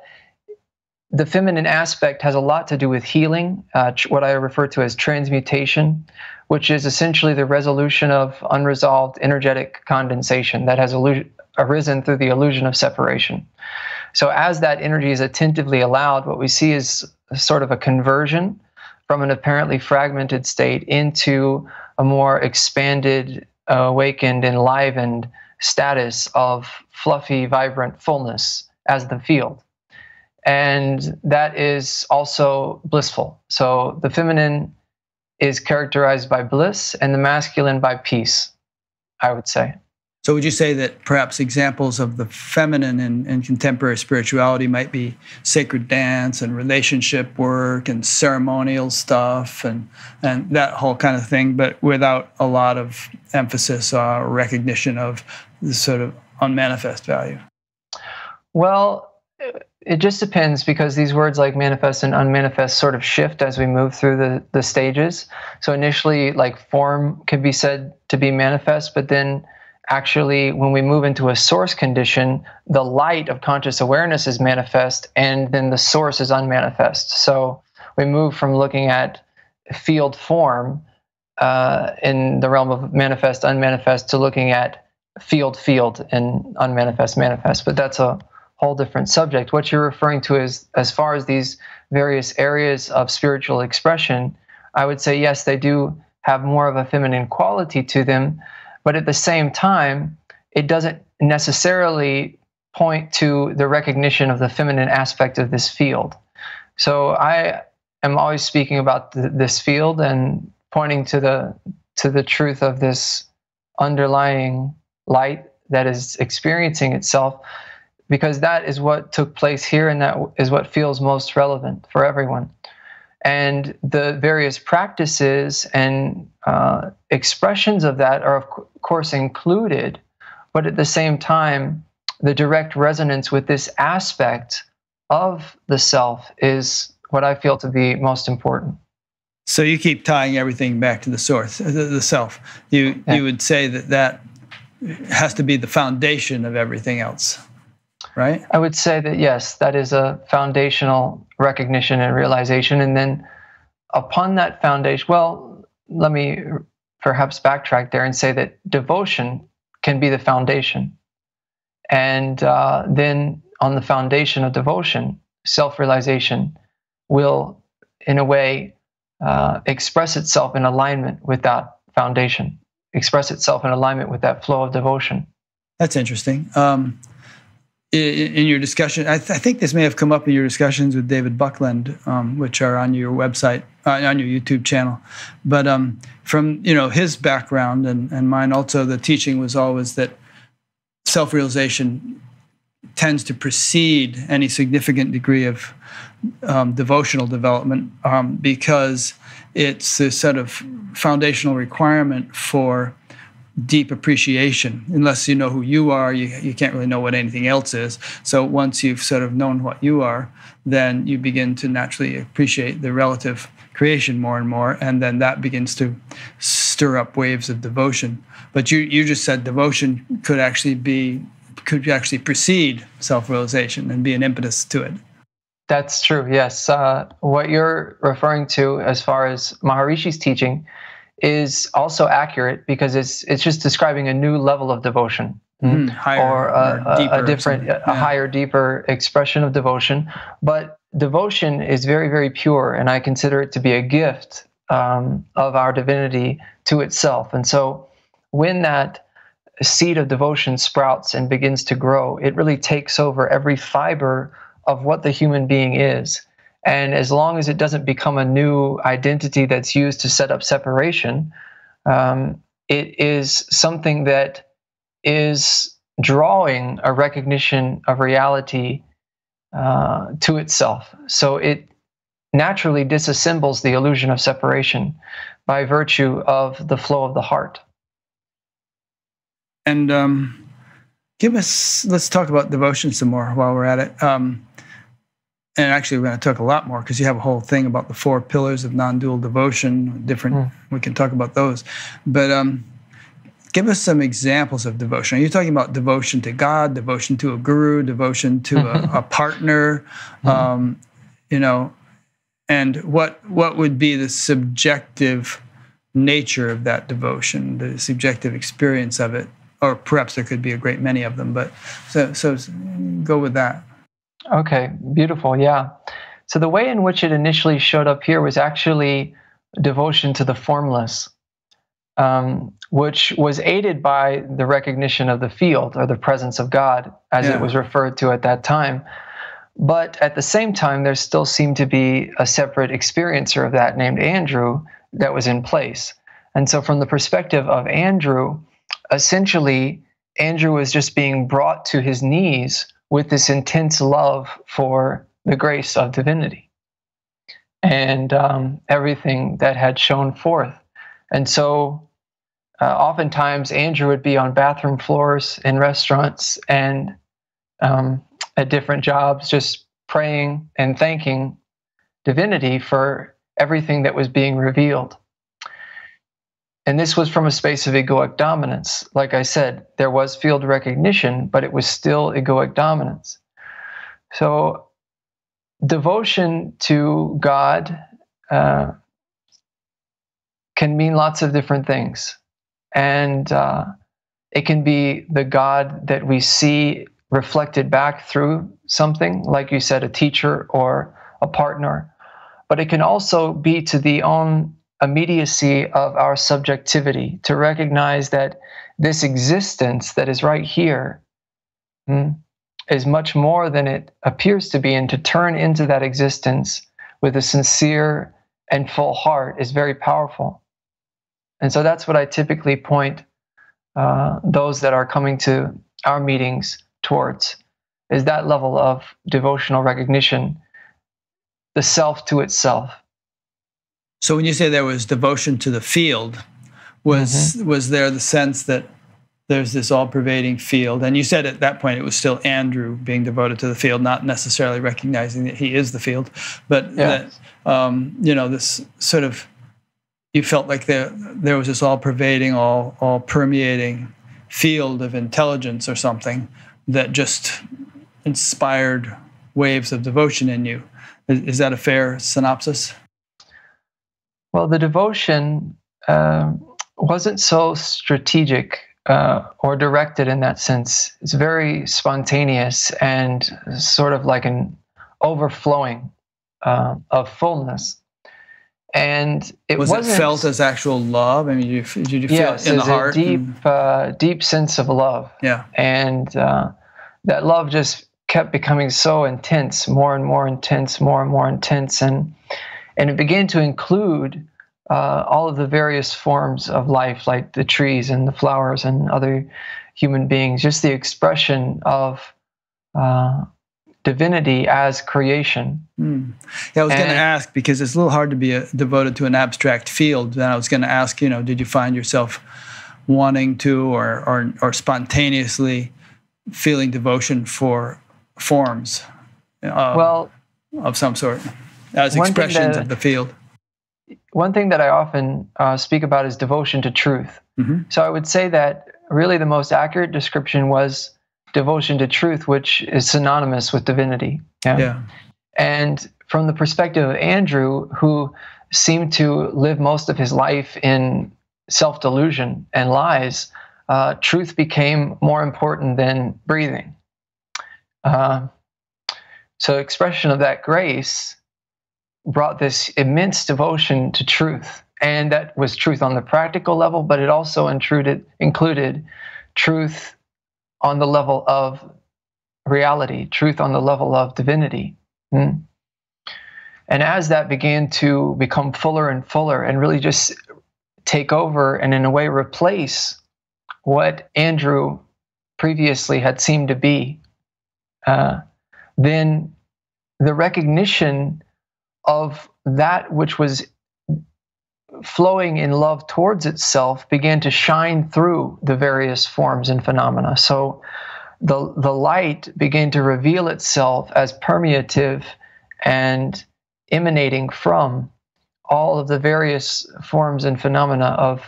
the feminine aspect has a lot to do with healing, what I refer to as transmutation, which is essentially the resolution of unresolved energetic condensation that has arisen through the illusion of separation. So as that energy is attentively allowed, what we see is sort of a conversion from an apparently fragmented state into a more expanded, awakened, enlivened status of fluffy, vibrant fullness as the field. And that is also blissful. So the feminine is characterized by bliss and the masculine by peace, I would say. So would you say that perhaps examples of the feminine in contemporary spirituality might be sacred dance and relationship work and ceremonial stuff and that whole kind of thing, but without a lot of emphasis or recognition of the sort of unmanifest value? Well, it just depends, because these words like manifest and unmanifest sort of shift as we move through the stages. So initially, like form could be said to be manifest, but then actually, when we move into a source condition, the light of conscious awareness is manifest, and then the source is unmanifest. So we move from looking at field form in the realm of manifest, unmanifest, to looking at field and unmanifest, manifest. But that's a whole different subject. What you're referring to is, as far as these various areas of spiritual expression, I would say yes, they do have more of a feminine quality to them. But at the same time, it doesn't necessarily point to the recognition of the feminine aspect of this field. So I am always speaking about this field and pointing to the truth of this underlying light that is experiencing itself, because that is what took place here, and that is what feels most relevant for everyone. And the various practices and expressions of that are, of course, included, but at the same time, the direct resonance with this aspect of the self is what I feel to be most important. So you keep tying everything back to the source, the self. You would say that has to be the foundation of everything else, right? I would say that, yes, that is a foundational recognition and realization. And then upon that foundation, well, let me perhaps backtrack there and say that devotion can be the foundation. And then on the foundation of devotion, self-realization will, in a way, express itself in alignment with that foundation, express itself in alignment with that flow of devotion. That's interesting. In your discussion, I think this may have come up in your discussions with David Buckland, which are on your website, on your YouTube channel. But from his background and mine also, the teaching was always that self-realization tends to precede any significant degree of devotional development because it's a sort of foundational requirement for deep appreciation. Unless you know who you are, you can't really know what anything else is. So once you've sort of known what you are, then you begin to naturally appreciate the relative creation more and more, and then that begins to stir up waves of devotion. But you just said devotion could actually precede self-realization and be an impetus to it. That's true, yes. What you're referring to as far as Maharishi's teaching is also accurate, because it's just describing a new level of devotion, or a different, a higher, deeper expression of devotion. But devotion is very, very pure, and I consider it to be a gift of our divinity to itself. And so when that seed of devotion sprouts and begins to grow, it really takes over every fiber of what the human being is. And as long as it doesn't become a new identity that's used to set up separation, it is something that is drawing a recognition of reality to itself. So it naturally disassembles the illusion of separation by virtue of the flow of the heart. And let's talk about devotion some more while we're at it. And actually, we're going to talk a lot more, because you have a whole thing about the 4 pillars of non-dual devotion. We can talk about those. But give us some examples of devotion. Are you talking about devotion to God, devotion to a guru, devotion to a partner? And what would be the subjective nature of that devotion, the subjective experience of it? Or perhaps there could be a great many of them. But so go with that. Okay, beautiful, yeah. So the way in which it initially showed up here was actually devotion to the formless. which was aided by the recognition of the field, or the presence of God, as it was referred to at that time. But at the same time, there still seemed to be a separate experiencer of that named Andrew that was in place. And so from the perspective of Andrew, essentially, Andrew was just being brought to his knees with this intense love for the grace of divinity and everything that had shone forth. And so oftentimes Andrew would be on bathroom floors in restaurants and at different jobs, just praying and thanking divinity for everything that was being revealed. And this was from a space of egoic dominance. Like I said, there was field recognition, but it was still egoic dominance. So devotion to God can mean lots of different things. And it can be the God that we see reflected back through something, like you said, a teacher or a partner. But it can also be to the own immediacy of our subjectivity, to recognize that this existence that is right here is much more than it appears to be, and to turn into that existence with a sincere and full heart is very powerful. And so that's what I typically point those that are coming to our meetings towards, is that level of devotional recognition, the self to itself. So when you say there was devotion to the field, was there the sense that there's this all-pervading field? And you said at that point it was still Andrew being devoted to the field, not necessarily recognizing that he is the field, but that this sort of, you felt like there was this all-pervading, all permeating field of intelligence or something that just inspired waves of devotion in you. Is that a fair synopsis? Well, the devotion wasn't so strategic or directed in that sense. It's very spontaneous and sort of like an overflowing of fullness. And it wasn't felt as actual love. I mean, did you feel it in the heart? Yes, deep sense of love. Yeah, and that love just kept becoming so intense, more and more intense, more and more intense, and it began to include all of the various forms of life, like the trees and the flowers and other human beings. Just the expression of divinity as creation. Yeah, I was going to ask, because it's a little hard to be devoted to an abstract field. Then I was going to ask, did you find yourself wanting to or spontaneously feeling devotion for forms of some sort as expressions of the field? One thing that I often speak about is devotion to truth. So I would say that really the most accurate description was devotion to truth, which is synonymous with divinity. Yeah. And from the perspective of Andrew, who seemed to live most of his life in self-delusion and lies, truth became more important than breathing. So expression of that grace brought this immense devotion to truth. And that was truth on the practical level, but it also included truth on the level of reality, truth on the level of divinity. And as that began to become fuller and fuller and really just take over and in a way replace what Andrew previously had seemed to be, then the recognition of that which was flowing in love towards itself began to shine through the various forms and phenomena. So the light began to reveal itself as permeative and emanating from all of the various forms and phenomena of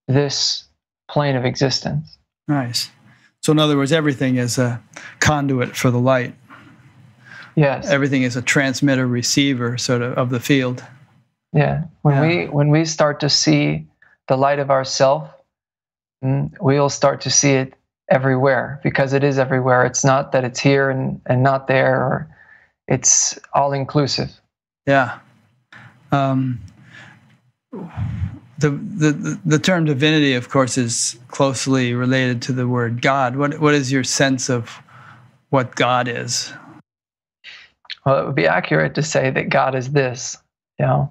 this plane of existence. Nice. So in other words, everything is a conduit for the light. Yes. Everything is a transmitter, receiver, sort of the field. Yeah. When we start to see the light of ourself, we'll start to see it everywhere, because it is everywhere. It's not that it's here and not there, or it's all inclusive. Yeah. The term divinity, of course, is closely related to the word God. What is your sense of what God is? Well, it would be accurate to say that God is this. It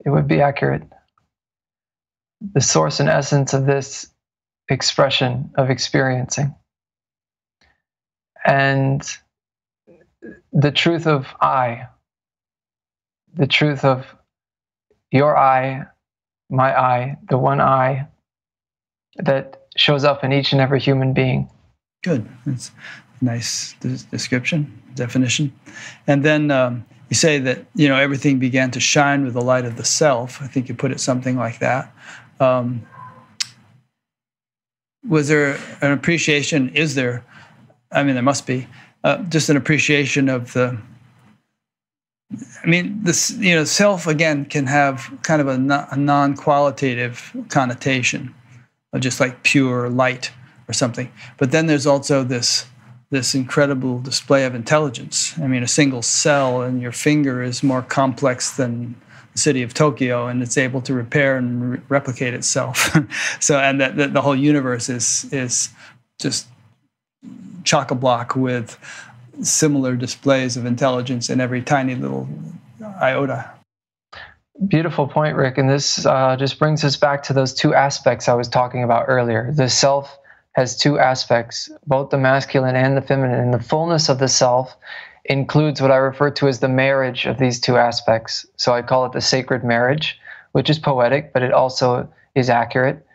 would be accurate. The source and essence of this expression of experiencing. And the truth of I, the truth of your I, my I, the one I that shows up in each and every human being. Good. That's a nice description, definition. And then you say that, everything began to shine with the light of the self. I think you put it something like that. Was there an appreciation? Is there? I mean, there must be just an appreciation of self again can have kind of a non-qualitative connotation, of just like pure light or something. But then there's also this incredible display of intelligence. I mean, a single cell in your finger is more complex than the city of Tokyo, and it's able to repair and replicate itself. So, and that the whole universe is just chock-a-block with similar displays of intelligence in every tiny little iota. Beautiful point, Rick. And this just brings us back to those two aspects I was talking about earlier. The self has two aspects, both the masculine and the feminine. And the fullness of the self includes what I refer to as the marriage of these two aspects. So I call it the sacred marriage, which is poetic, but it also is accurate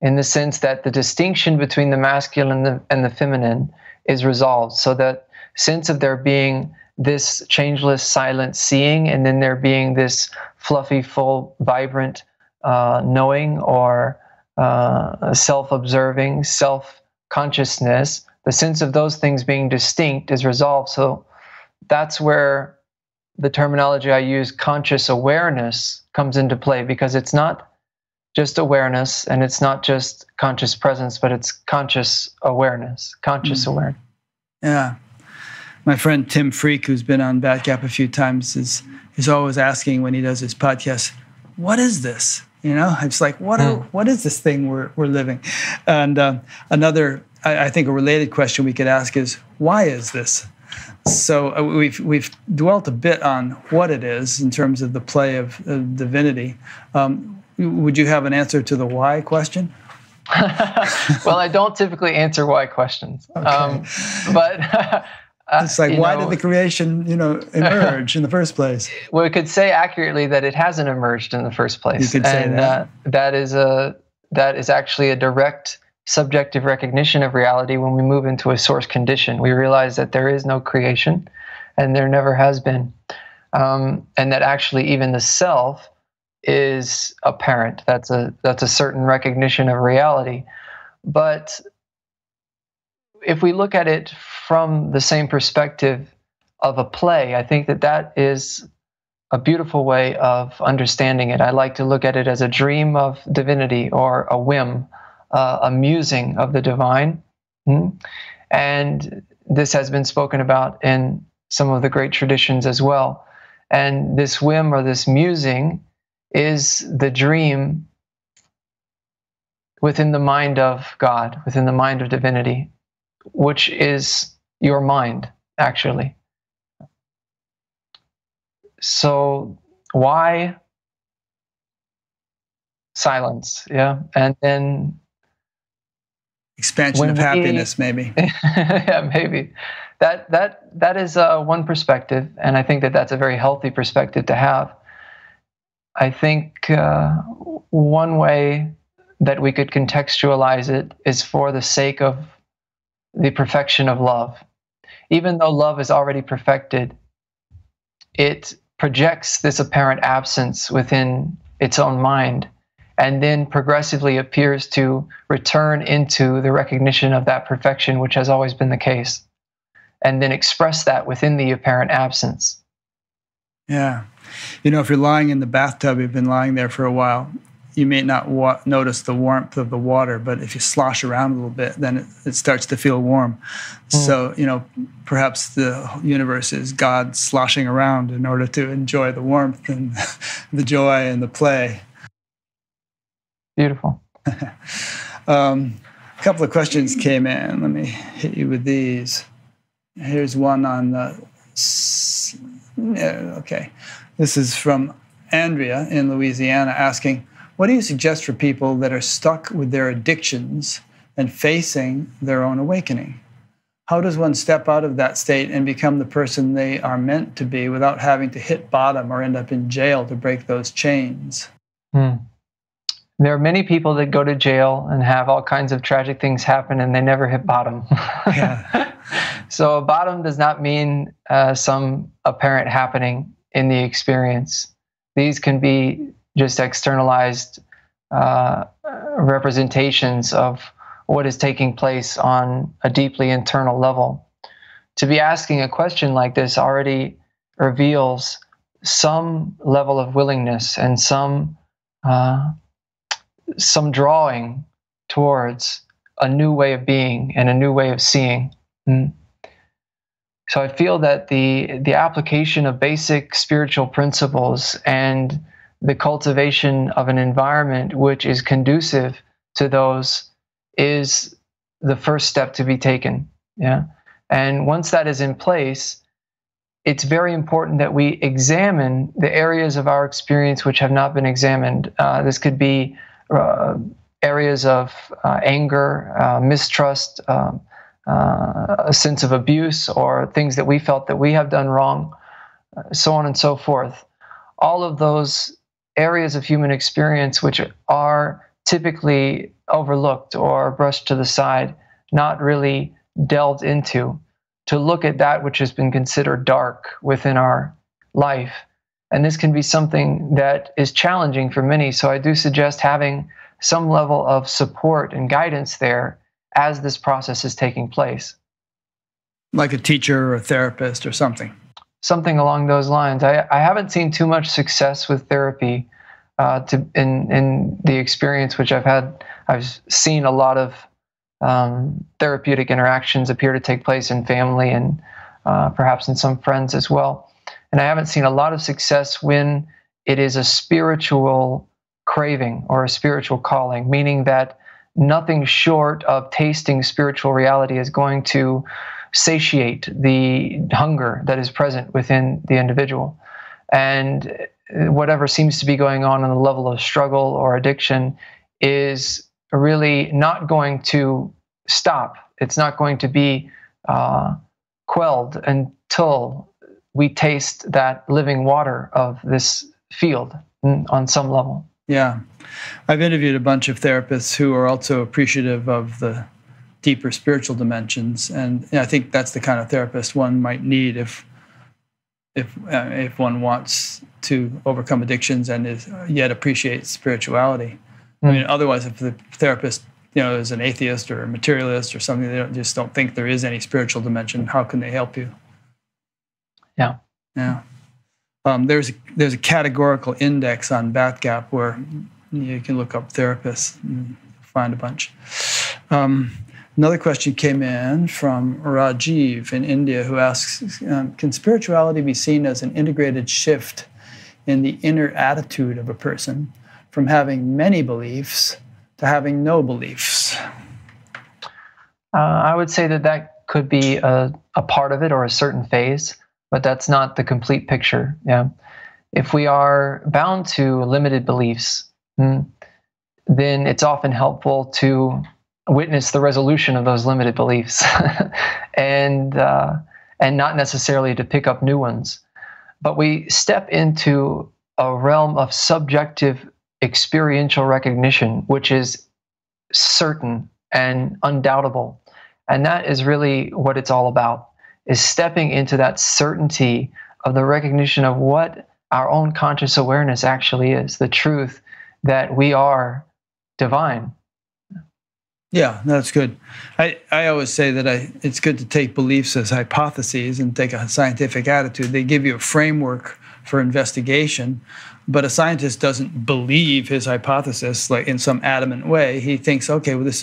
in the sense that the distinction between the masculine and the feminine is resolved, so that sense of there being this changeless, silent seeing, and then there being this fluffy, full, vibrant knowing or self-observing, self-consciousness, the sense of those things being distinct is resolved. So that's where the terminology I use, conscious awareness, comes into play, because it's not just awareness and it's not just conscious presence, but it's conscious awareness, awareness. Yeah. My friend Tim Freak, who's been on Batgap a few times, is always asking when he does his podcast, what is this? It's like, what is this thing we're living? And another, I think a related question we could ask is, why is this? So we've dwelt a bit on what it is in terms of the play of divinity. Would you have an answer to the why question? Well, I don't typically answer why questions. Okay. But it's like, why did the creation, emerge in the first place? Well, we could say accurately that it hasn't emerged in the first place. You could say that. That is actually a direct subjective recognition of reality. When we move into a source condition, we realize that there is no creation, and there never has been, and that actually even the self is apparent. That's a certain recognition of reality. But if we look at it from the same perspective of a play, I think that is a beautiful way of understanding it. I like to look at it as a dream of divinity, or a whim, a musing of the divine. And this has been spoken about in some of the great traditions as well. And this whim or this musing is the dream within the mind of God, within the mind of divinity, which is your mind, actually. So why silence? Yeah. And then expansion of happiness, maybe. Yeah, maybe. That is one perspective, and I think that's a very healthy perspective to have. I think one way that we could contextualize it is for the sake of the perfection of love. Even though love is already perfected, it projects this apparent absence within its own mind, and then progressively appears to return into the recognition of that perfection, which has always been the case, and then express that within the apparent absence. Yeah. If you're lying in the bathtub, you've been lying there for a while, you may not notice the warmth of the water, but if you slosh around a little bit, then it starts to feel warm. So, perhaps the universe is God sloshing around in order to enjoy the warmth and the joy and the play. Beautiful. A couple of questions came in. Let me hit you with these. Here's one on the... Okay. This is from Andrea in Louisiana asking, what do you suggest for people that are stuck with their addictions and facing their own awakening? How does one step out of that state and become the person they are meant to be without having to hit bottom or end up in jail to break those chains? There are many people that go to jail and have all kinds of tragic things happen and they never hit bottom. Yeah. So bottom does not mean some apparent happening in the experience. These can be just externalized representations of what is taking place on a deeply internal level. To be asking a question like this already reveals some level of willingness and some drawing towards a new way of being and a new way of seeing. So I feel that the application of basic spiritual principles and the cultivation of an environment which is conducive to those is the first step to be taken. Yeah. And once that is in place, it's very important that we examine the areas of our experience which have not been examined. This could be areas of anger, mistrust, a sense of abuse, or things that we felt that we have done wrong, so on and so forth. All of those areas of human experience which are typically overlooked or brushed to the side, not really delved into, to look at that which has been considered dark within our life. And this can be something that is challenging for many. So I do suggest having some level of support and guidance there as this process is taking place. Like a teacher or a therapist or something. Something along those lines. I haven't seen too much success with therapy in the experience which I've had. I've seen a lot of therapeutic interactions appear to take place in family and perhaps in some friends as well. And I haven't seen a lot of success when it is a spiritual craving or a spiritual calling, meaning that nothing short of tasting spiritual reality is going to satiate the hunger that is present within the individual. And whatever seems to be going on the level of struggle or addiction is really not going to stop. It's not going to be quelled until we taste that living water of this field on some level. Yeah. I've interviewed a bunch of therapists who are also appreciative of the deeper spiritual dimensions. And I think that's the kind of therapist one might need if one wants to overcome addictions and yet appreciates spirituality. I mean, otherwise, if the therapist, is an atheist or a materialist or something, they just don't think there is any spiritual dimension, how can they help you? Yeah. Yeah. There's a categorical index on BATGAP where you can look up therapists and find a bunch. Another question came in from Rajiv in India, who asks, can spirituality be seen as an integrated shift in the inner attitude of a person from having many beliefs to having no beliefs? I would say that could be a part of it or a certain phase, but that's not the complete picture. Yeah. If we are bound to limited beliefs, then it's often helpful to witness the resolution of those limited beliefs and not necessarily to pick up new ones. But we step into a realm of subjective experiential recognition, which is certain and undoubtable. And that is really what it's all about, is stepping into that certainty of the recognition of what our own conscious awareness actually is, the truth that we are divine. Yeah, that's good. I always say that it's good to take beliefs as hypotheses and take a scientific attitude. They give you a framework for investigation, but a scientist doesn't believe his hypothesis like in some adamant way. He thinks, okay, well, this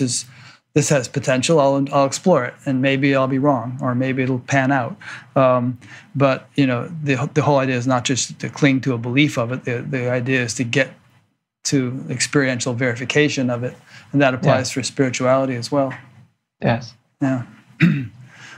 has potential. I'll explore it, and maybe I'll be wrong, or maybe it'll pan out. But the whole idea is not just to cling to a belief of it. The idea is to get to experiential verification of it. And that applies for spirituality as well. Yes. Yeah.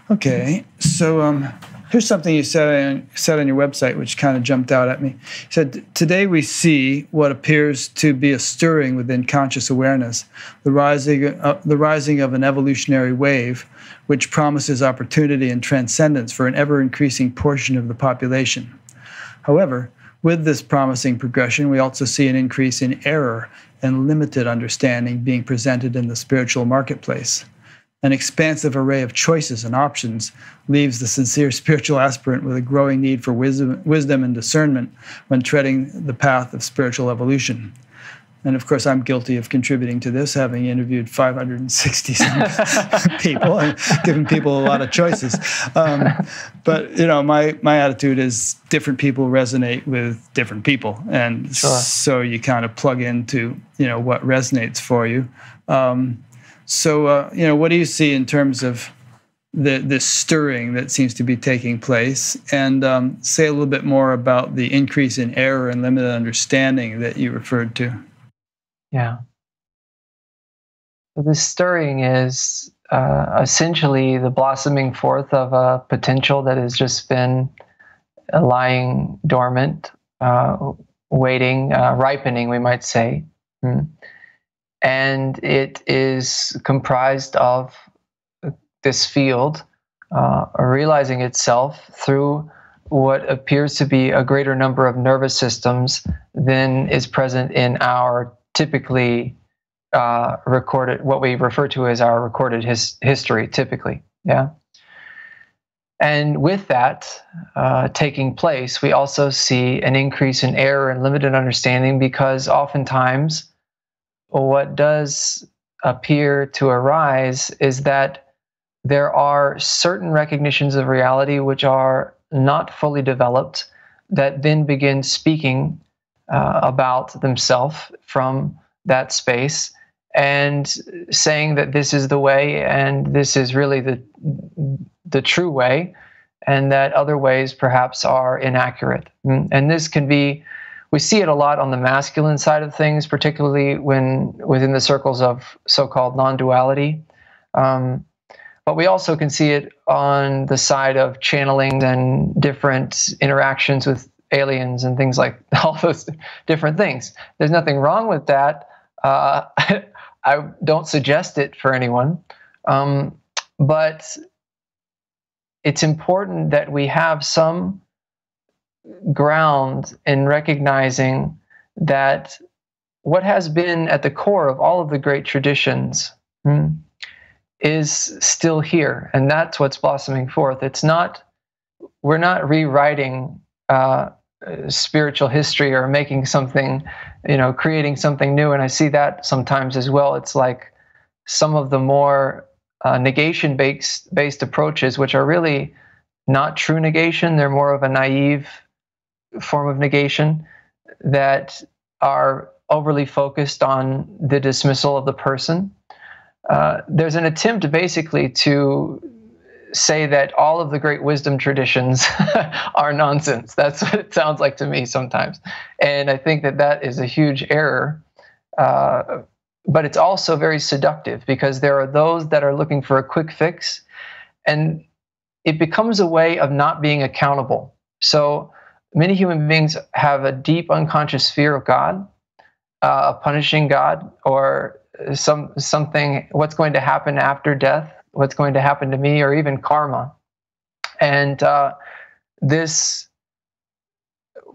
Okay. So here's something you said on your website, which kind of jumped out at me. You said, today we see what appears to be a stirring within conscious awareness, the rising of an evolutionary wave, which promises opportunity and transcendence for an ever-increasing portion of the population. However, with this promising progression, we also see an increase in error and limited understanding being presented in the spiritual marketplace. An expansive array of choices and options leaves the sincere spiritual aspirant with a growing need for wisdom and discernment when treading the path of spiritual evolution. And of course, I'm guilty of contributing to this, having interviewed 560 people and given people a lot of choices. But my attitude is different people resonate with different people, and so you kind of plug into what resonates for you. So what do you see in terms of this stirring that seems to be taking place? And say a little bit more about the increase in error and limited understanding that you referred to. Yeah. So this stirring is essentially the blossoming forth of a potential that has just been lying dormant, waiting, ripening, we might say. And it is comprised of this field realizing itself through what appears to be a greater number of nervous systems than is present in our typically recorded, what we refer to as our recorded history, typically. Yeah. And with that taking place, we also see an increase in error and limited understanding, because oftentimes what does appear to arise is that there are certain recognitions of reality which are not fully developed, that then begin speaking about themselves from that space and saying that this is the way and this is really the true way, and that other ways perhaps are inaccurate. And this can be, we see it a lot on the masculine side of things, particularly when within the circles of so-called non-duality. But we also can see it on the side of channeling and different interactions with aliens and things like all those different things. There's nothing wrong with that. I don't suggest it for anyone. But it's important that we have some ground in recognizing that what has been at the core of all of the great traditions is still here, and that's what's blossoming forth. It's not, we're not rewriting spiritual history or making something, creating something new. And I see that sometimes as well. It's like some of the more negation-based approaches, which are really not true negation. They're more of a naive form of negation that are overly focused on the dismissal of the person. There's an attempt basically to say that all of the great wisdom traditions are nonsense. That's what it sounds like to me sometimes. And I think that is a huge error. But it's also very seductive, because there are those that are looking for a quick fix, and it becomes a way of not being accountable. So many human beings have a deep unconscious fear of God, punishing God, or something, what's going to happen after death, what's going to happen to me, or even karma. And this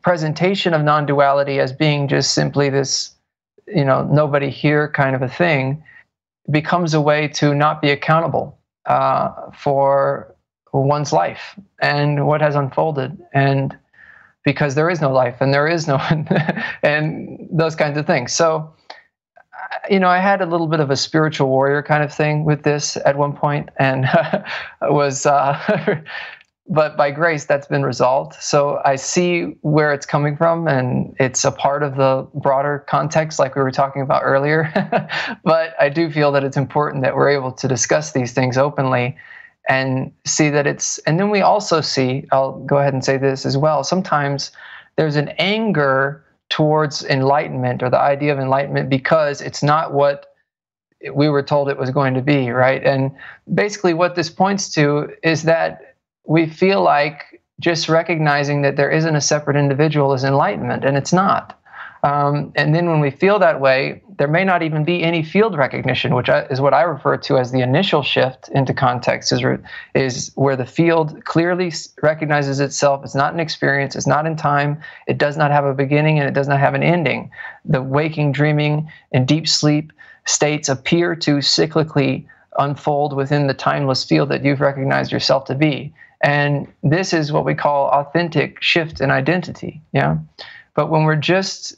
presentation of non-duality as being just simply this, nobody here kind of a thing, becomes a way to not be accountable for one's life and what has unfolded, and because there is no life and there is no and those kinds of things. So I had a little bit of a spiritual warrior kind of thing with this at one point, and was but by grace that's been resolved. So I see where it's coming from, and it's a part of the broader context like we were talking about earlier. But I do feel that it's important that we're able to discuss these things openly and see that it's, and then we also see, I'll go ahead and say this as well, sometimes there's an anger towards enlightenment or the idea of enlightenment because it's not what we were told it was going to be, right? And basically what this points to is that we feel like just recognizing that there isn't a separate individual is enlightenment, and it's not. And then when we feel that way, there may not even be any field recognition, which is what I refer to as the initial shift into context, is where the field clearly recognizes itself. It's not an experience. It's not in time. It does not have a beginning, and it does not have an ending. The waking, dreaming, and deep sleep states appear to cyclically unfold within the timeless field that you've recognized yourself to be. And this is what we call authentic shift in identity. Yeah. But when we're just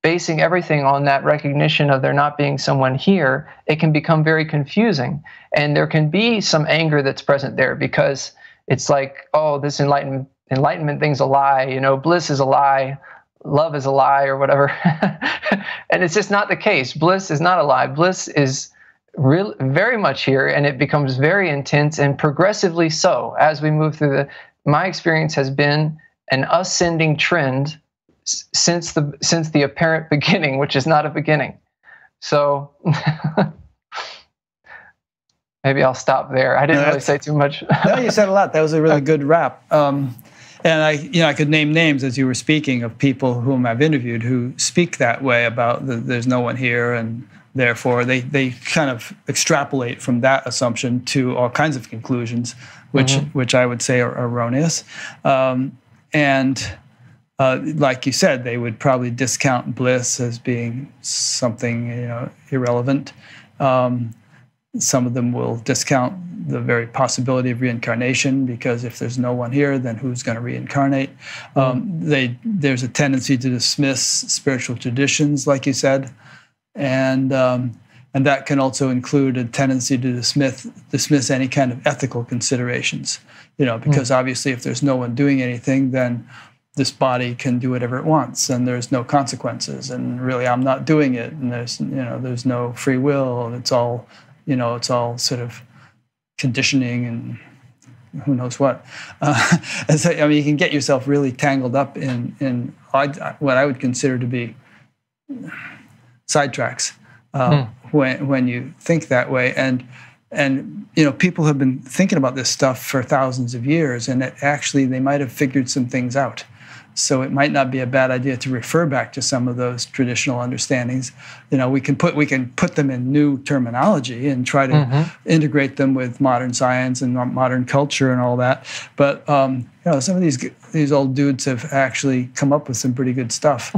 basing everything on that recognition of there not being someone here, it can become very confusing. And there can be some anger that's present there because it's like, oh, this enlightenment thing's a lie, bliss is a lie, love is a lie, or whatever. And it's just not the case. Bliss is not a lie. Bliss is very much here, and it becomes very intense and progressively so as we move through my experience has been an ascending trend since the apparent beginning, which is not a beginning. So maybe I'll stop there. I didn't really say too much. No, you said a lot. That was a really good wrap. And I could name names as you were speaking of people whom I've interviewed who speak that way about there's no one here, and therefore they kind of extrapolate from that assumption to all kinds of conclusions, which I would say are erroneous. Like you said, they would probably discount bliss as being something irrelevant. Some of them will discount the very possibility of reincarnation because if there's no one here, then who's going to reincarnate? There's a tendency to dismiss spiritual traditions, like you said, and that can also include a tendency to dismiss any kind of ethical considerations. Because obviously, if there's no one doing anything, then this body can do whatever it wants, and there's no consequences, and really I'm not doing it, and there's no free will, and it's all sort of conditioning and who knows what. And so, you can get yourself really tangled up in what I would consider to be sidetracks when you think that way, and people have been thinking about this stuff for thousands of years, and they might have figured some things out. So it might not be a bad idea to refer back to some of those traditional understandings. We can put them in new terminology and try to integrate them with modern science and modern culture and all that. But some of these old dudes have actually come up with some pretty good stuff.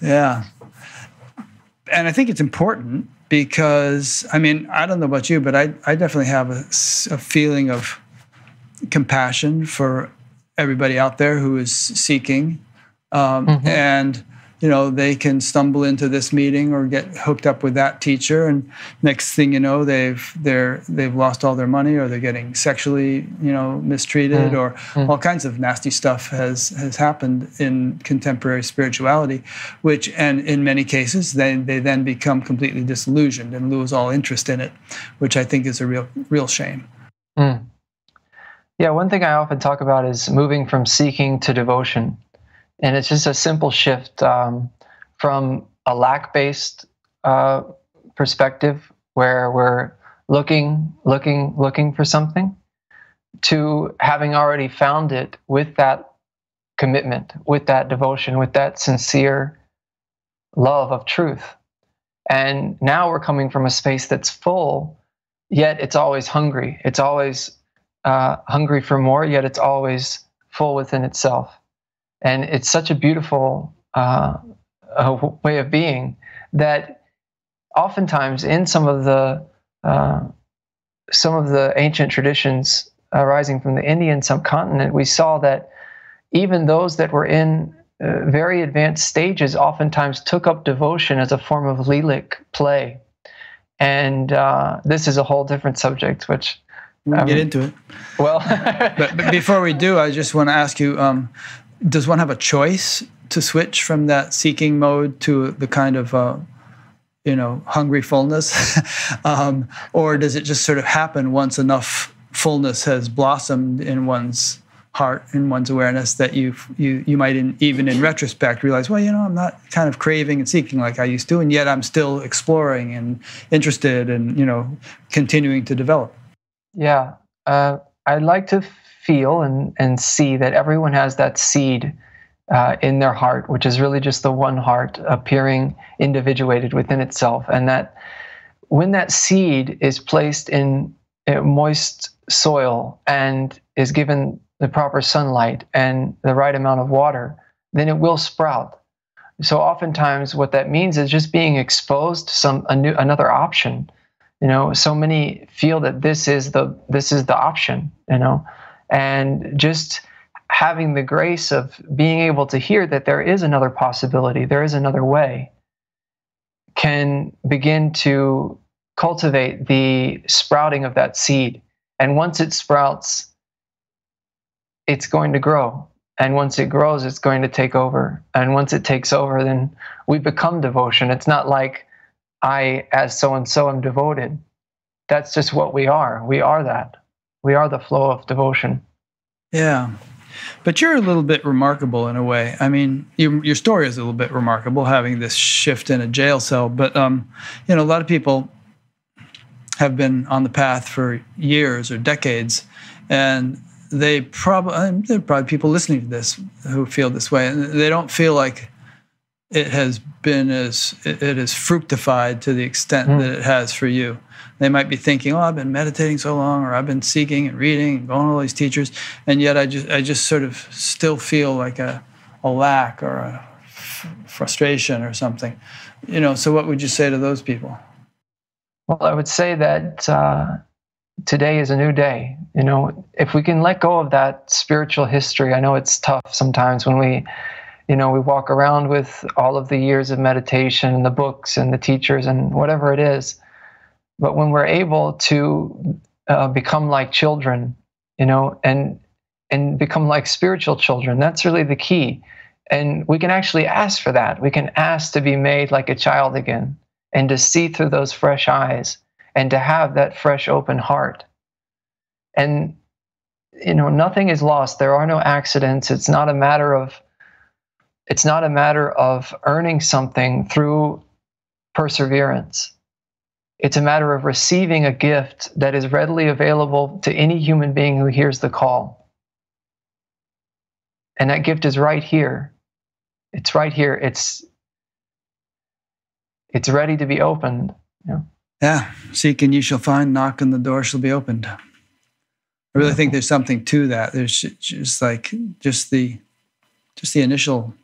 Yeah. And I think it's important because I don't know about you, but I definitely have a feeling of compassion for everybody out there who is seeking, and they can stumble into this meeting or get hooked up with that teacher, and next thing you know, they've lost all their money, or they're getting sexually mistreated, or all kinds of nasty stuff has happened in contemporary spirituality, and in many cases they then become completely disillusioned and lose all interest in it, which I think is a real shame. Yeah, one thing I often talk about is moving from seeking to devotion. And it's just a simple shift from a lack-based perspective where we're looking for something to having already found it with that commitment, with that devotion, with that sincere love of truth. And now we're coming from a space that's full, yet it's always hungry. It's always hungry for more, yet it's always full within itself. And it's such a beautiful way of being that oftentimes in some of the ancient traditions arising from the Indian subcontinent, we saw that even those that were in very advanced stages oftentimes took up devotion as a form of lyric play. And this is a whole different subject, which we'll get into it. Well, but before we do, I just want to ask you, does one have a choice to switch from that seeking mode to the kind of, hungry fullness? Or does it just sort of happen once enough fullness has blossomed in one's heart, in one's awareness, that you might even in retrospect realize, well, I'm not kind of craving and seeking like I used to, and yet I'm still exploring and interested and continuing to develop. Yeah, I'd like to feel and see that everyone has that seed in their heart, which is really just the one heart appearing individuated within itself, and that when that seed is placed in moist soil and is given the proper sunlight and the right amount of water, then it will sprout. So oftentimes what that means is just being exposed to another option. So many feel that this is the option, and just having the grace of being able to hear that there is another possibility, there is another way, can begin to cultivate the sprouting of that seed. And once it sprouts, it's going to grow. And once it grows, it's going to take over. And once it takes over, then we become devotion. It's not like I, as so-and-so, am devoted. That's just what we are. We are that. We are the flow of devotion. Yeah. But you're a little bit remarkable in a way. I mean, your story is a little bit remarkable, having this shift in a jail cell. But, a lot of people have been on the path for years or decades, and there are probably people listening to this who feel this way, and they don't feel like it has fructified to the extent that it has for you. They might be thinking, "Oh, I've been meditating so long, or I've been seeking and reading and going to all these teachers, and yet I just sort of still feel like a lack or a frustration or something." So what would you say to those people? Well, I would say that today is a new day. If we can let go of that spiritual history, I know it's tough sometimes when we walk around with all of the years of meditation and the books and the teachers and whatever it is. But when we're able to become like children, and become like spiritual children, that's really the key. And we can actually ask for that. We can ask to be made like a child again, and to see through those fresh eyes, and to have that fresh, open heart. And, nothing is lost. There are no accidents. It's not a matter of earning something through perseverance. It's a matter of receiving a gift that is readily available to any human being who hears the call. And that gift is right here. It's right here. It's ready to be opened. Yeah. Seek and you shall find. Knock and the door shall be opened. I really think there's something to that. There's just the initial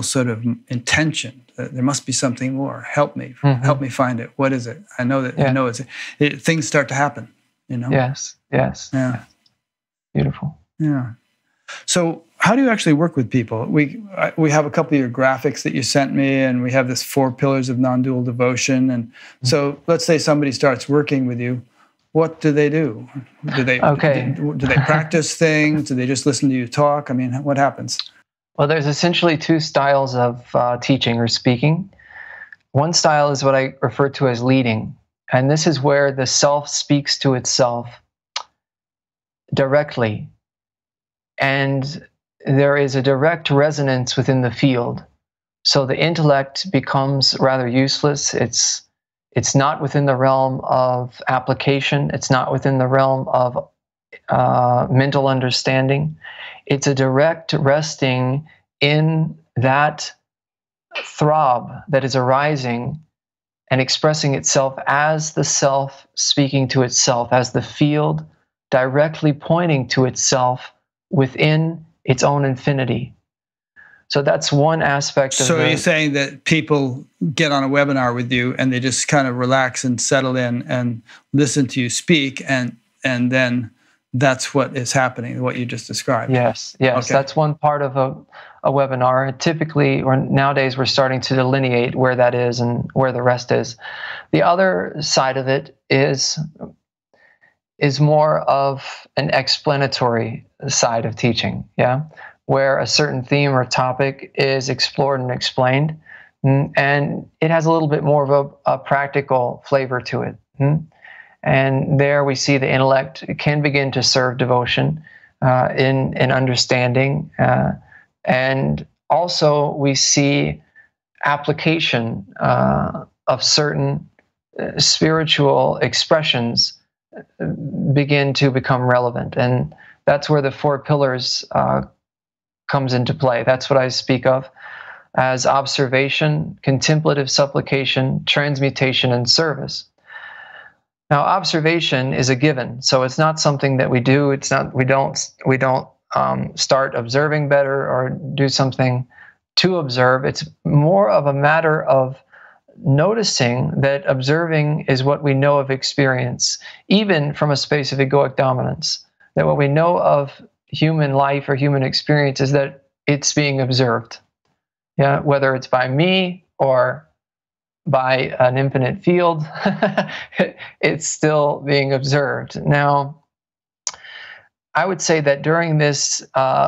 sort of intention. There must be something more. Help me. Help me find it. What is it? I know that. I know things start to happen. Yes. Yeah. Beautiful. Yeah. So how do you actually work with people? We have a couple of your graphics that you sent me, and we have this 4 pillars of non-dual devotion. And so let's say somebody starts working with you. What do they do? Do they practice things? Do they just listen to you talk? I mean, what happens? Well, there's essentially 2 styles of teaching or speaking. One style is what I refer to as leading. And this is where the self speaks to itself directly. And there is a direct resonance within the field. So the intellect becomes rather useless. It's not within the realm of application. It's not within the realm of mental understanding. It's a direct resting in that throb that is arising and expressing itself as the self speaking to itself, as the field directly pointing to itself within its own infinity. So that's one aspect of So you're saying that people get on a webinar with you and they just kind of relax and settle in and listen to you speak, and then that's what is happening, what you just described. Yes. Okay. That's one part of a webinar. Typically, or nowadays, we're starting to delineate where that is and where the rest is. The other side of it is more of an explanatory side of teaching, where a certain theme or topic is explored and explained, and it has a little bit more of a practical flavor to it. And there we see the intellect can begin to serve devotion in understanding. And also we see application of certain spiritual expressions begin to become relevant. And that's where the 4 pillars comes into play. That's what I speak of as observation, contemplative supplication, transmutation, and service. Now, observation is a given, so it's not something that we do. It's not we don't start observing better or do something to observe. It's more of a matter of noticing that observing is what we know of experience, even from a space of egoic dominance. That what we know of human life or human experience is that it's being observed. Yeah, whether it's by me or by an infinite field, it's still being observed. Now, I would say that during this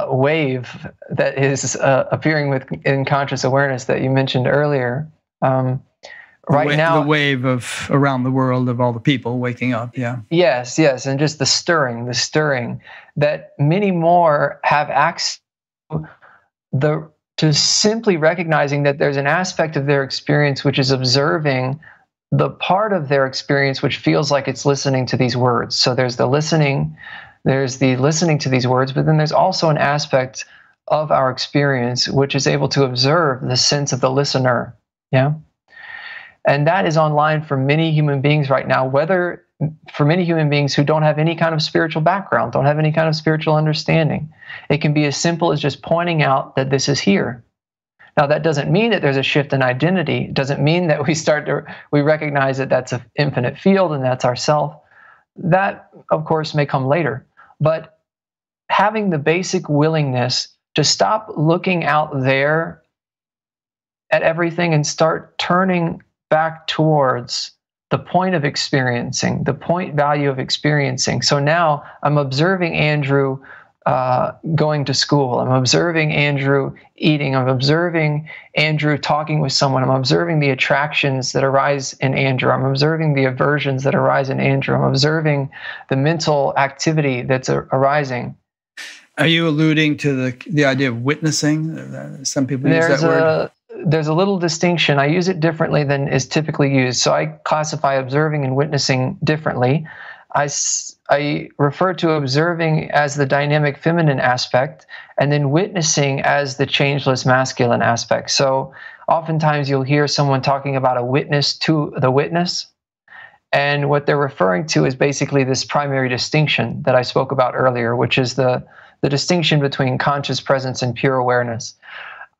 wave that is appearing in conscious awareness that you mentioned earlier, right now, the wave of around the world of all the people waking up, yes, and just the stirring, that many more have access to simply recognizing that there's an aspect of their experience which is observing the part of their experience which feels like it's listening to these words. So there's the listening to these words, but then there's also an aspect of our experience which is able to observe the sense of the listener. Yeah. And that is online for many human beings right now, whether for many human beings who don't have any kind of spiritual background, don't have any kind of spiritual understanding. It can be as simple as just pointing out that this is here. Now, that doesn't mean that there's a shift in identity. It doesn't mean that we recognize that that's an infinite field and that's ourself. That, of course, may come later. But having the basic willingness to stop looking out there at everything and start turning back towards the point of experiencing, the point value of experiencing. So now I'm observing Andrew going to school. I'm observing Andrew eating. I'm observing Andrew talking with someone. I'm observing the attractions that arise in Andrew. I'm observing the aversions that arise in Andrew. I'm observing the mental activity that's arising. Are you alluding to the idea of witnessing? Some people use that word. There's a little distinction. I use it differently than is typically used. So I classify observing and witnessing differently. I refer to observing as the dynamic feminine aspect, and then witnessing as the changeless masculine aspect. So oftentimes you'll hear someone talking about a witness to the witness. And what they're referring to is basically this primary distinction that I spoke about earlier, which is the distinction between conscious presence and pure awareness.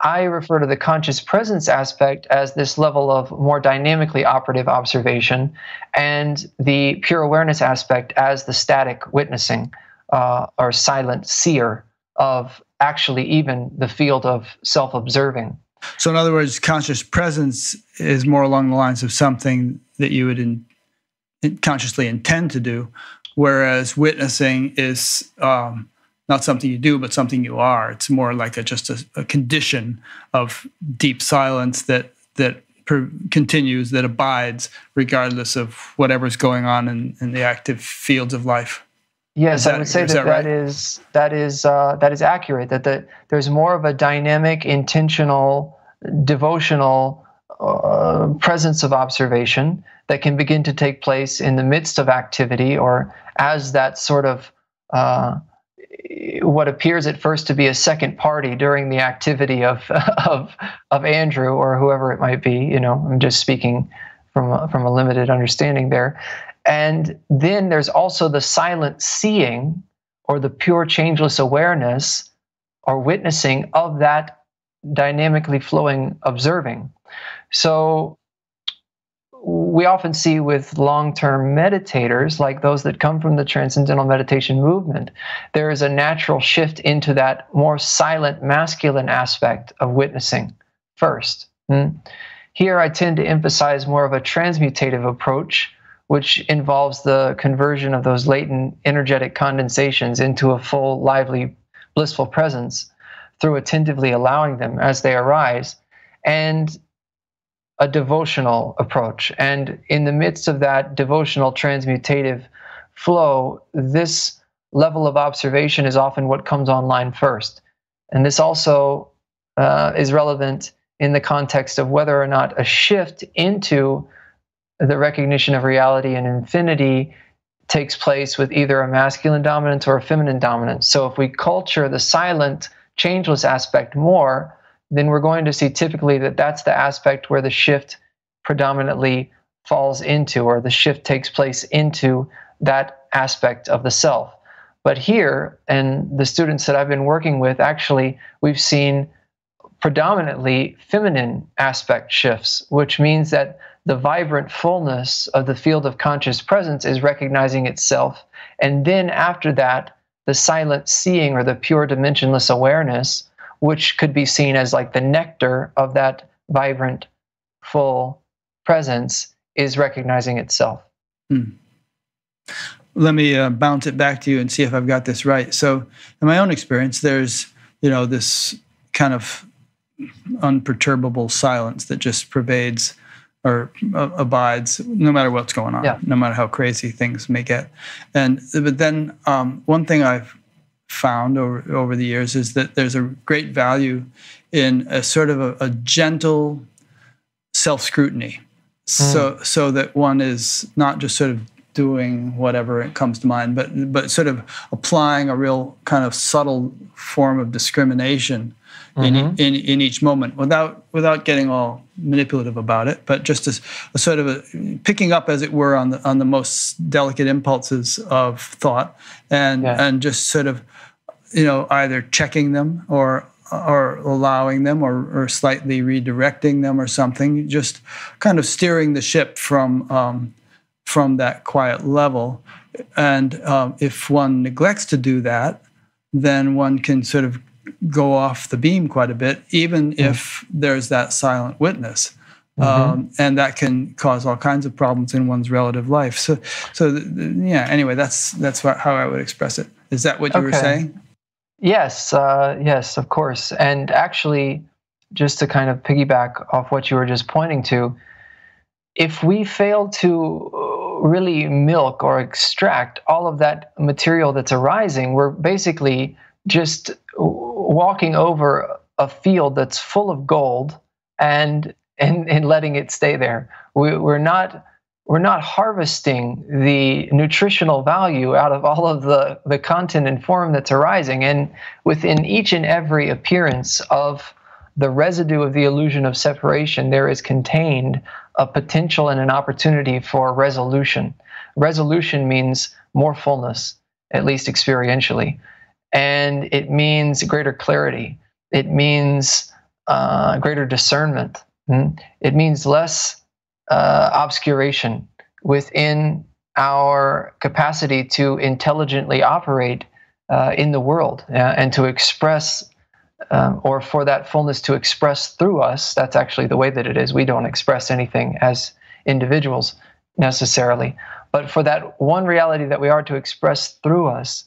I refer to the conscious presence aspect as this level of more dynamically operative observation, and the pure awareness aspect as the static witnessing or silent seer of actually even the field of self-observing. So in other words, conscious presence is more along the lines of something that you would consciously intend to do, whereas witnessing is not something you do, but something you are. It's more like just a condition of deep silence that continues, that abides, regardless of whatever's going on in the active fields of life. Yes, I would say that is accurate. That there's more of a dynamic, intentional, devotional presence of observation that can begin to take place in the midst of activity, or as that sort of what appears at first to be a second party during the activity of Andrew or whoever it might be. You know, I'm just speaking from a limited understanding there. And then there's also the silent seeing, or the pure changeless awareness or witnessing of that dynamically flowing observing. So we often see with long-term meditators, like those that come from the Transcendental Meditation movement, there is a natural shift into that more silent masculine aspect of witnessing first. Here I tend to emphasize more of a transmutative approach, which involves the conversion of those latent energetic condensations into a full, lively, blissful presence through attentively allowing them as they arise. And a devotional approach. And in the midst of that devotional transmutative flow, this level of observation is often what comes online first. And this also is relevant in the context of whether or not a shift into the recognition of reality and infinity takes place with either a masculine dominance or a feminine dominance. So if we culture the silent, changeless aspect more, then we're going to see typically that that's the aspect where the shift predominantly falls into, or the shift takes place into that aspect of the self. But here, and the students that I've been working with, actually, we've seen predominantly feminine aspect shifts, which means that the vibrant fullness of the field of conscious presence is recognizing itself. And then after that, the silent seeing, or the pure dimensionless awareness, which could be seen as like the nectar of that vibrant, full presence, is recognizing itself. Let me bounce it back to you and see if I've got this right. So in my own experience, there's, this kind of unperturbable silence that just pervades or abides no matter what's going on, no matter how crazy things may get. But then one thing I've found over the years is that there's a great value in a sort of a gentle self-scrutiny, so that one is not just sort of doing whatever it comes to mind, but sort of applying a real kind of subtle form of discrimination in each moment, without getting all manipulative about it, but just a sort of picking up, as it were, on the most delicate impulses of thought, and just sort of either checking them or allowing them or slightly redirecting them or something, just kind of steering the ship from that quiet level. And if one neglects to do that, then one can sort of go off the beam quite a bit, even if there's that silent witness. And that can cause all kinds of problems in one's relative life. So anyway, that's how I would express it. Is that what you were saying? Yes, of course. And actually, just to kind of piggyback off what you were just pointing to, if we fail to really milk or extract all of that material that's arising, we're basically just walking over a field that's full of gold and letting it stay there. We're not harvesting the nutritional value out of all of the content and form that's arising. And within each and every appearance of the residue of the illusion of separation, there is contained a potential and an opportunity for resolution. Resolution means more fullness, at least experientially. And it means greater clarity. It means greater discernment. It means less obscuration within our capacity to intelligently operate in the world and to express, or for that fullness to express through us. That's actually the way that it is. We don't express anything as individuals necessarily, but for that one reality that we are to express through us,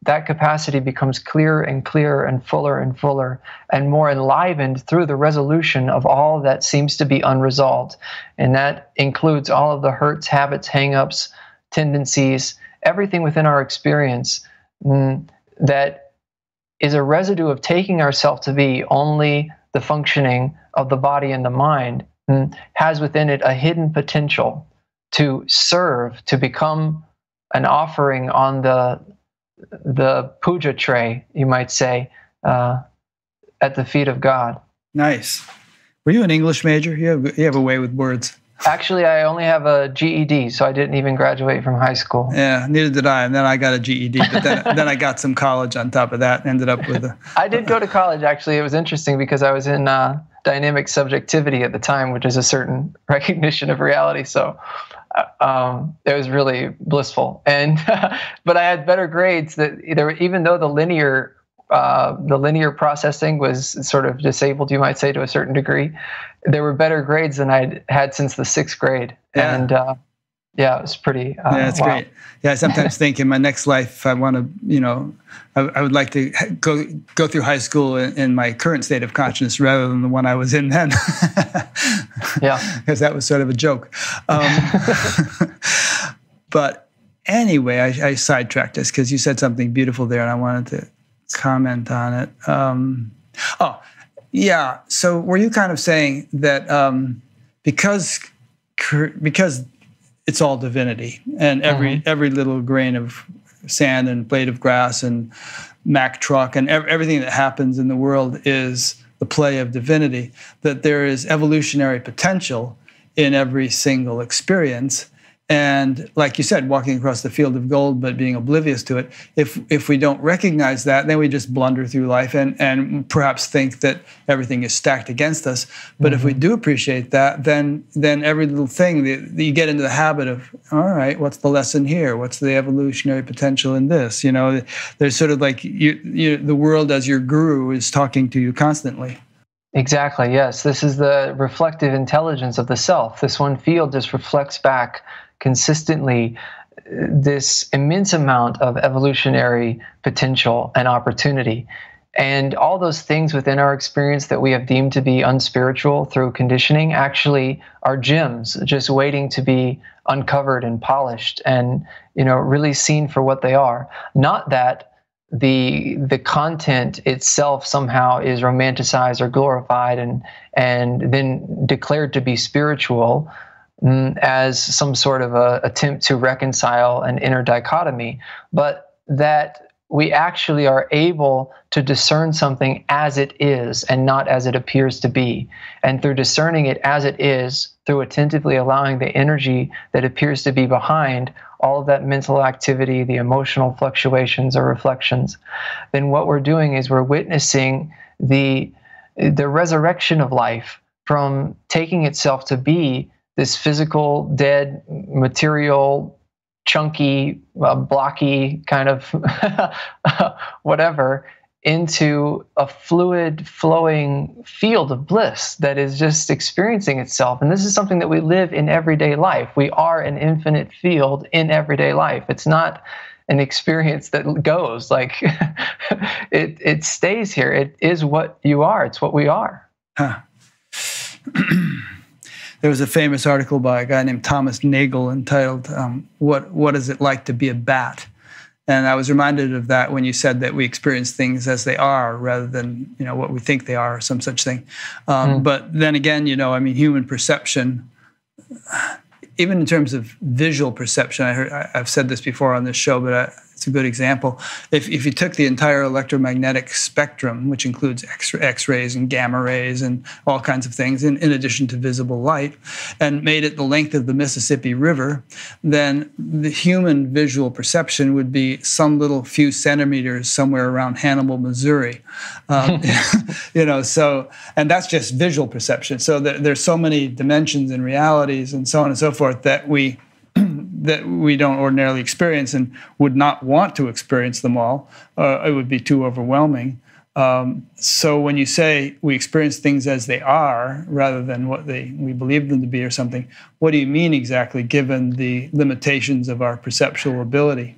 that capacity becomes clearer and clearer and fuller and more enlivened through the resolution of all that seems to be unresolved. And that includes all of the hurts, habits, hang-ups, tendencies, everything within our experience that is a residue of taking ourselves to be only the functioning of the body and the mind, has within it a hidden potential to serve, to become an offering on the puja tray, you might say, at the feet of God. Nice. Were you an English major? You have a way with words. Actually, I only have a GED, so I didn't even graduate from high school. Yeah, neither did I. And then I got a GED, but then I got some college on top of that and ended up with a... I did go to college, actually. It was interesting because I was in dynamic subjectivity at the time, which is a certain recognition of reality. So it was really blissful. And but I had better grades even though the linear processing was sort of disabled, you might say, to a certain degree, there were better grades than I'd had since the 6th grade. Yeah. And it was pretty it's great. Yeah, I sometimes think in my next life I want to, I would like to go through high school in my current state of consciousness rather than the one I was in then. Yeah. Because that was sort of a joke. But anyway, I sidetracked this because you said something beautiful there, and I wanted to comment on it. Yeah. So were you kind of saying that because it's all divinity, and every little grain of sand and blade of grass and Mack truck and everything that happens in the world is the play of divinity, that there is evolutionary potential in every single experience? And like you said, walking across the field of gold, but being oblivious to it. If we don't recognize that, then we just blunder through life and perhaps think that everything is stacked against us. But if we do appreciate that, then every little thing, you get into the habit of, all right, what's the lesson here? What's the evolutionary potential in this? You know, there's sort of like the world as your guru is talking to you constantly. Exactly, yes. This is the reflective intelligence of the self. This one field just reflects back consistently this immense amount of evolutionary potential and opportunity. And all those things within our experience that we have deemed to be unspiritual through conditioning actually are gems just waiting to be uncovered and polished and, really seen for what they are. Not that the content itself somehow is romanticized or glorified and then declared to be spiritual, as some sort of a attempt to reconcile an inner dichotomy, but that we actually are able to discern something as it is and not as it appears to be. And through discerning it as it is, through attentively allowing the energy that appears to be behind all of that mental activity, the emotional fluctuations or reflections, then what we're doing is we're witnessing the resurrection of life from taking itself to be this physical, dead, material, chunky, blocky kind of whatever, into a fluid, flowing field of bliss that is just experiencing itself. And this is something that we live in everyday life. We are an infinite field in everyday life. It's not an experience that goes, like it stays here. It is what you are. It's what we are. Huh. There was a famous article by a guy named Thomas Nagel entitled, What is it like to be a bat? And I was reminded of that when you said that we experience things as they are rather than what we think they are or some such thing. But then again, human perception, even in terms of visual perception, I've said this before on this show, but it's a good example. If you took the entire electromagnetic spectrum, which includes X-rays and gamma rays and all kinds of things, in addition to visible light, and made it the length of the Mississippi River, then the human visual perception would be some little few centimeters somewhere around Hannibal, Missouri. So, and that's just visual perception. So there's so many dimensions and realities and so on and so forth that we don't ordinarily experience and would not want to experience them all. It would be too overwhelming. So when you say we experience things as they are rather than what we believe them to be or something, what do you mean exactly, given the limitations of our perceptual ability?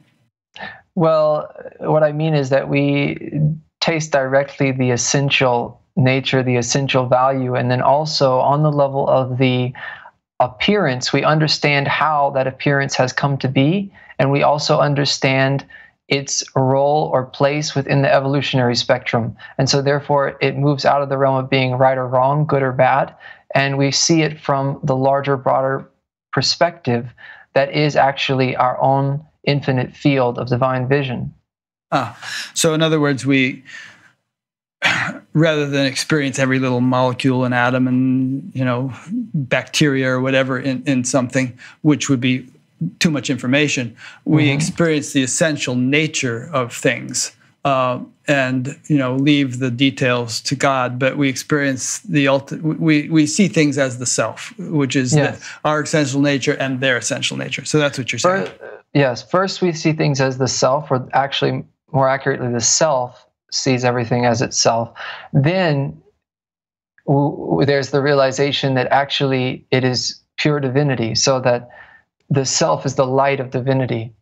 Well, what I mean is that we taste directly the essential nature, the essential value, and then also on the level of the appearance, we understand how that appearance has come to be, and we also understand its role or place within the evolutionary spectrum. And so therefore, it moves out of the realm of being right or wrong, good or bad, and we see it from the larger, broader perspective that is actually our own infinite field of divine vision. So in other words, we rather than experience every little molecule and atom and bacteria or whatever in something, which would be too much information, we experience the essential nature of things and leave the details to God. But we experience we see things as the self, which is our essential nature and their essential nature. So that's what you're saying. Yes. First, we see things as the self, or actually, more accurately, the self sees everything as itself. Then there's the realization that actually it is pure divinity, so that the self is the light of divinity.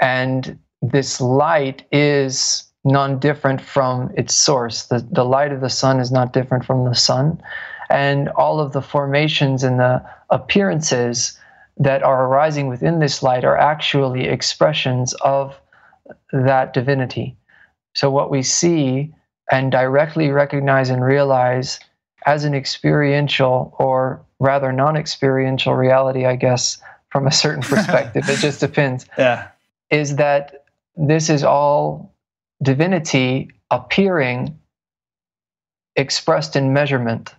And this light is non-different from its source. The light of the sun is not different from the sun. And all of the formations and the appearances that are arising within this light are actually expressions of that divinity. So what we see and directly recognize and realize as an experiential, or rather non-experiential reality, I guess, from a certain perspective, it just depends, is that this is all divinity appearing expressed in measurement,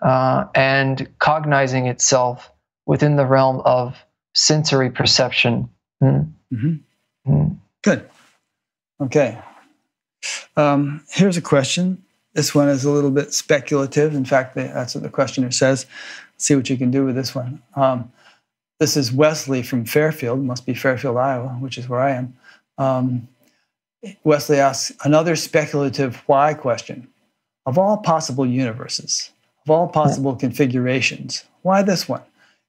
and cognizing itself within the realm of sensory perception. Good. Okay. Here's a question. This one is a little bit speculative. In fact, that's what the questioner says. Let's see what you can do with this one. This is Wesley from Fairfield, must be Fairfield, Iowa, which is where I am. Wesley asks, another speculative why question. Of all possible universes, of all possible configurations, why this one?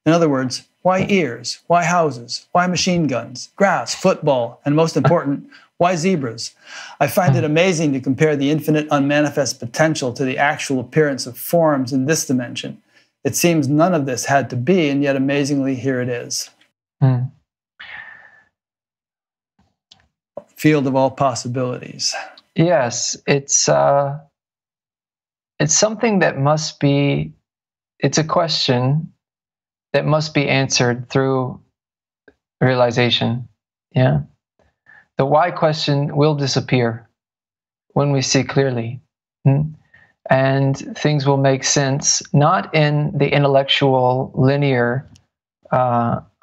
In other words, why ears? Why houses? Why machine guns? Grass, football, and most important, why zebras? I find it amazing to compare the infinite unmanifest potential to the actual appearance of forms in this dimension. It seems none of this had to be, and yet amazingly, here it is. Field of all possibilities. Yes, it's something that must be, it's a question that must be answered through realization. The why question will disappear when we see clearly. And things will make sense, not in the intellectual, linear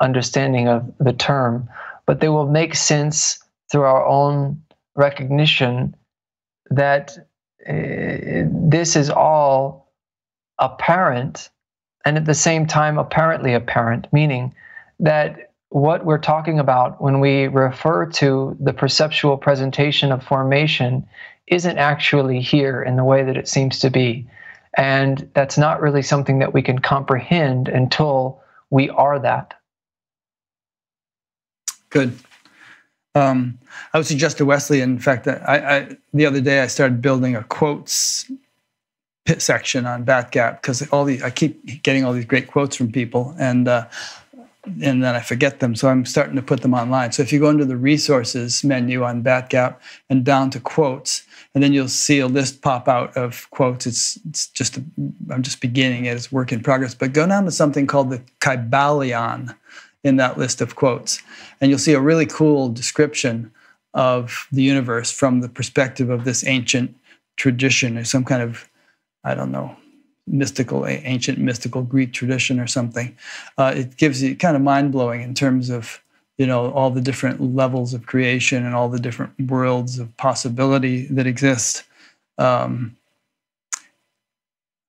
understanding of the term, but they will make sense through our own recognition that this is all apparent, and at the same time apparently apparent, meaning that what we're talking about when we refer to the perceptual presentation of formation isn't actually here in the way that it seems to be. And that's not really something that we can comprehend until we are that. Good. I would suggest to Wesley, in fact, that I the other day I started building a quotes section on Batgap, because I keep getting all these great quotes from people, and then I forget them, so I'm starting to put them online. So if you go into the resources menu on Batgap and down to quotes, and then you'll see a list pop out of quotes. I'm just beginning it. It's work in progress. But go down to something called the Kybalion in that list of quotes, and you'll see a really cool description of the universe from the perspective of this ancient tradition, or some kind of, I don't know, ancient mystical Greek tradition or something. It gives you kind of mind-blowing in terms of, all the different levels of creation and all the different worlds of possibility that exist. Who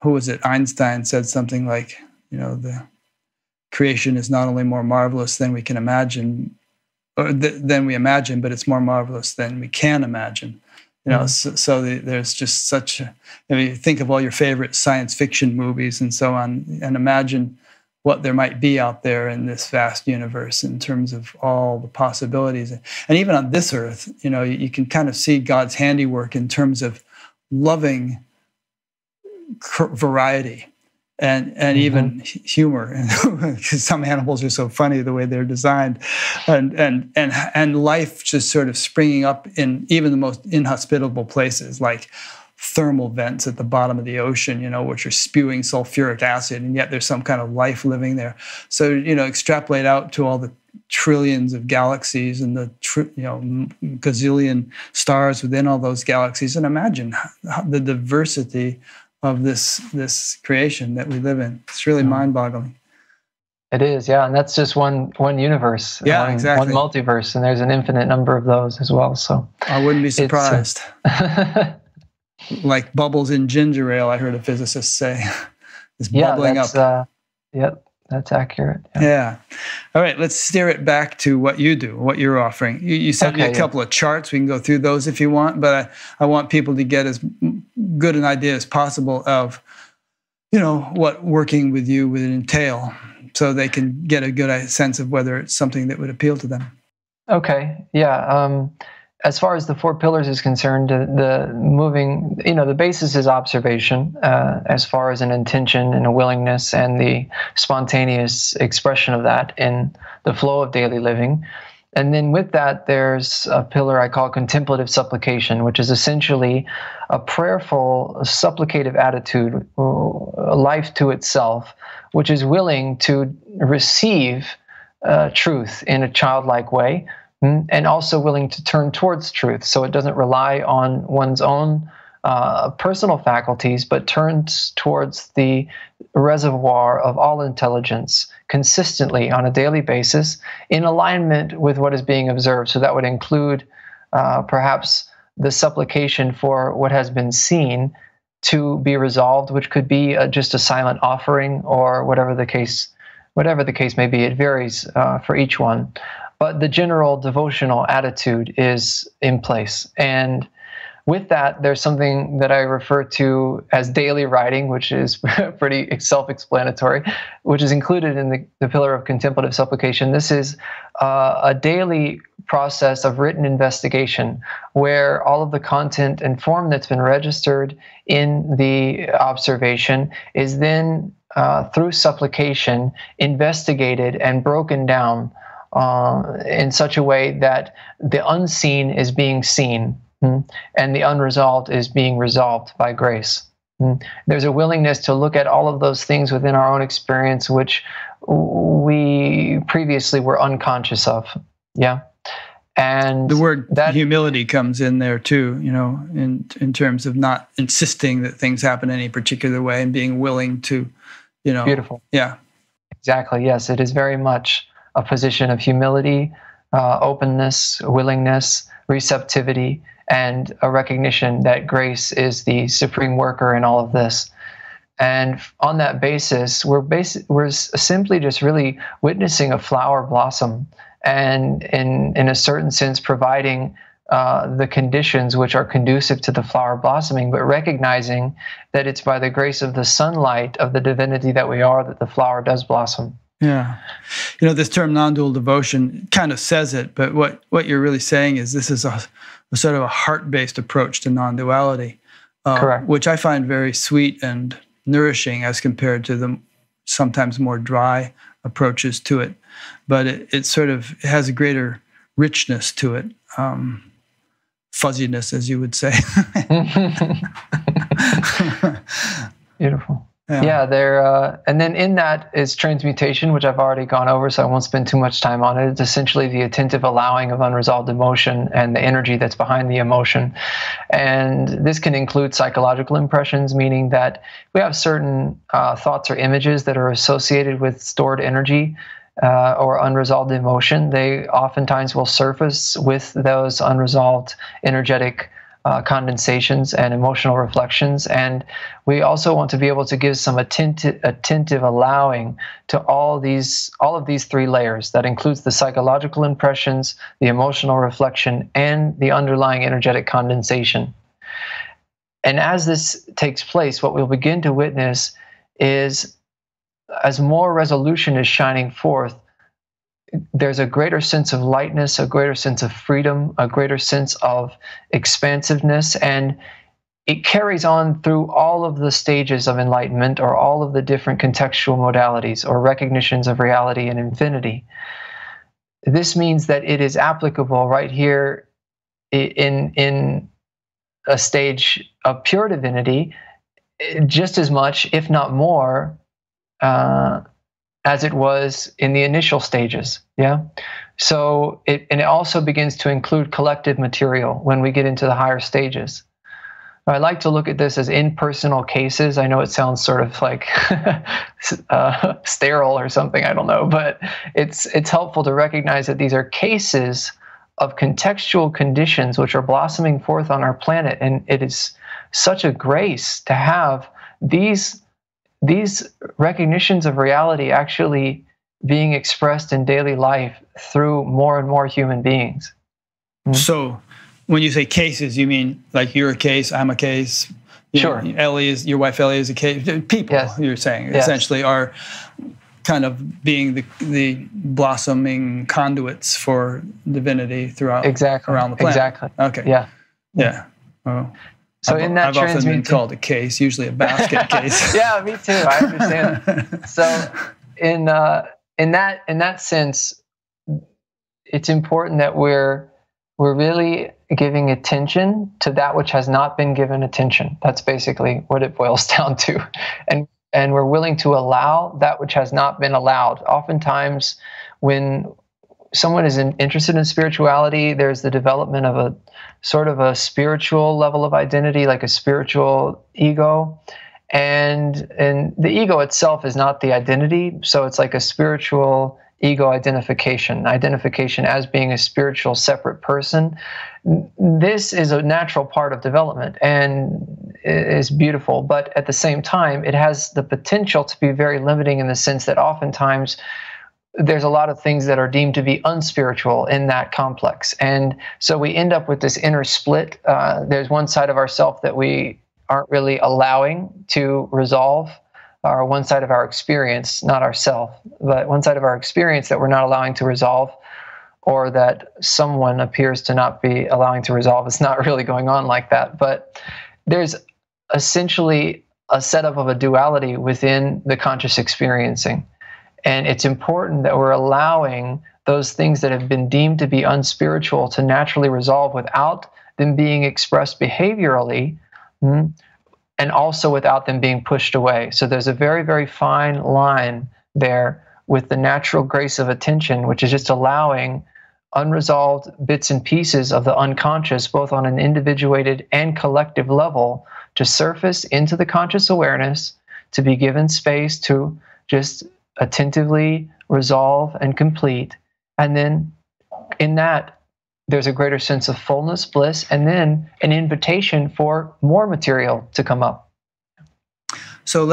was it? Einstein said something like, the creation is not only more marvelous than we can imagine, or than we imagine, but it's more marvelous than we can imagine. There's just such a, you think of all your favorite science fiction movies and so on, and imagine what there might be out there in this vast universe in terms of all the possibilities. And even on this earth, you can kind of see God's handiwork in terms of loving variety and even humor. Because some animals are so funny the way they're designed, and life just sort of springing up in even the most inhospitable places, like thermal vents at the bottom of the ocean, which are spewing sulfuric acid, and yet there's some kind of life living there. So, extrapolate out to all the trillions of galaxies and the gazillion stars within all those galaxies, and imagine the diversity of this creation that we live in. It's really mind-boggling. It is, yeah, and that's just one universe. Yeah, exactly. One multiverse, and there's an infinite number of those as well. So I wouldn't be surprised. Like bubbles in ginger ale, I heard a physicist say. It's bubbling up. Yep, that's accurate. Yeah. All right, let's steer it back to what you do, what you're offering. You sent me a couple of charts. We can go through those if you want, but I want people to get as good an idea as possible of, what working with you would entail, so they can get a good sense of whether it's something that would appeal to them. Okay, yeah. as far as the four pillars is concerned, the moving, the basis is observation, as far as an intention and a willingness and the spontaneous expression of that in the flow of daily living. And then with that, there's a pillar I call contemplative supplication, which is essentially a prayerful, supplicative attitude, a life to itself, which is willing to receive truth in a childlike way, and also willing to turn towards truth. So it doesn't rely on one's own personal faculties, but turns towards the reservoir of all intelligence consistently on a daily basis in alignment with what is being observed. So that would include perhaps the supplication for what has been seen to be resolved, which could be just a silent offering or whatever the case may be. It varies for each one. But the general devotional attitude is in place. And with that, there's something that I refer to as daily writing, which is pretty self-explanatory, which is included in the pillar of contemplative supplication. This is a daily process of written investigation where all of the content and form that's been registered in the observation is then, through supplication, investigated and broken down in such a way that the unseen is being seen, and the unresolved is being resolved by grace. There's a willingness to look at all of those things within our own experience which we previously were unconscious of. Yeah. And the word humility comes in there too, in terms of not insisting that things happen any particular way and being willing to, Beautiful. Yeah. Exactly. Yes, it is very much a position of humility, openness, willingness, receptivity, and a recognition that grace is the supreme worker in all of this. And on that basis, we're simply just really witnessing a flower blossom, and in a certain sense providing the conditions which are conducive to the flower blossoming, but recognizing that it's by the grace of the sunlight of the divinity that we are that the flower does blossom. Yeah. This term non-dual devotion kind of says it, but what you're really saying is this is a sort of a heart-based approach to non-duality, Correct. Which I find very sweet and nourishing as compared to the sometimes more dry approaches to it. But it sort of has a greater richness to it, fuzziness, as you would say. Beautiful. Yeah, and then in that is transmutation, which I've already gone over, so I won't spend too much time on it. It's essentially the attentive allowing of unresolved emotion and the energy that's behind the emotion. And this can include psychological impressions, meaning that we have certain thoughts or images that are associated with stored energy or unresolved emotion. They oftentimes will surface with those unresolved energetic condensations and emotional reflections. And we also want to be able to give some attentive allowing to all of these three layers. That includes the psychological impressions, the emotional reflection, and the underlying energetic condensation. And as this takes place, what we'll begin to witness is, as more resolution is shining forth, there's a greater sense of lightness, a greater sense of freedom, a greater sense of expansiveness, and it carries on through all of the stages of enlightenment, or all of the different contextual modalities or recognitions of reality and infinity. This means that it is applicable right here in a stage of pure divinity just as much, if not more, as it was in the initial stages. Yeah. So it also begins to include collective material when we get into the higher stages. I like to look at this as impersonal cases. I know it sounds sort of like sterile or something, I don't know, but it's helpful to recognize that these are cases of contextual conditions which are blossoming forth on our planet. And it is such a grace to have these recognitions of reality actually being expressed in daily life through more and more human beings. So when you say cases, you mean like you're a case, I'm a case. Sure. Ellie is, your wife Ellie is a case. People, yes. You're saying, yes. Essentially are kind of being the blossoming conduits for divinity throughout around the planet. Exactly. Okay. Yeah. Oh. So in that I've often been called a case, usually a basket case. Yeah, me too. I understand. So in that sense, it's important that we're really giving attention to that which has not been given attention. That's basically what it boils down to. And we're willing to allow that which has not been allowed. Oftentimes, when someone is interested in spirituality, there's the development of a sort of a spiritual level of identity, like a spiritual ego. And the ego itself is not the identity, so it's like a spiritual ego identification as being a spiritual separate person. This is a natural part of development and is beautiful, but at the same time, it has the potential to be very limiting in the sense that oftentimes there's a lot of things that are deemed to be unspiritual in that complex. And so we end up with this inner split. There's one side of ourself that we aren't really allowing to resolve, or one side of our experience, not ourself, but one side of our experience that we're not allowing to resolve, or that someone appears to not be allowing to resolve. It's not really going on like that. But there's essentially a setup of a duality within the conscious experiencing. And it's important that we're allowing those things that have been deemed to be unspiritual to naturally resolve without them being expressed behaviorally, and also without them being pushed away. So there's a very, very fine line there with the natural grace of attention, which is just allowing unresolved bits and pieces of the unconscious, both on an individuated and collective level, to surface into the conscious awareness, to be given space to just attentively resolve and complete. And then in that, there's a greater sense of fullness, bliss, and then an invitation for more material to come up. So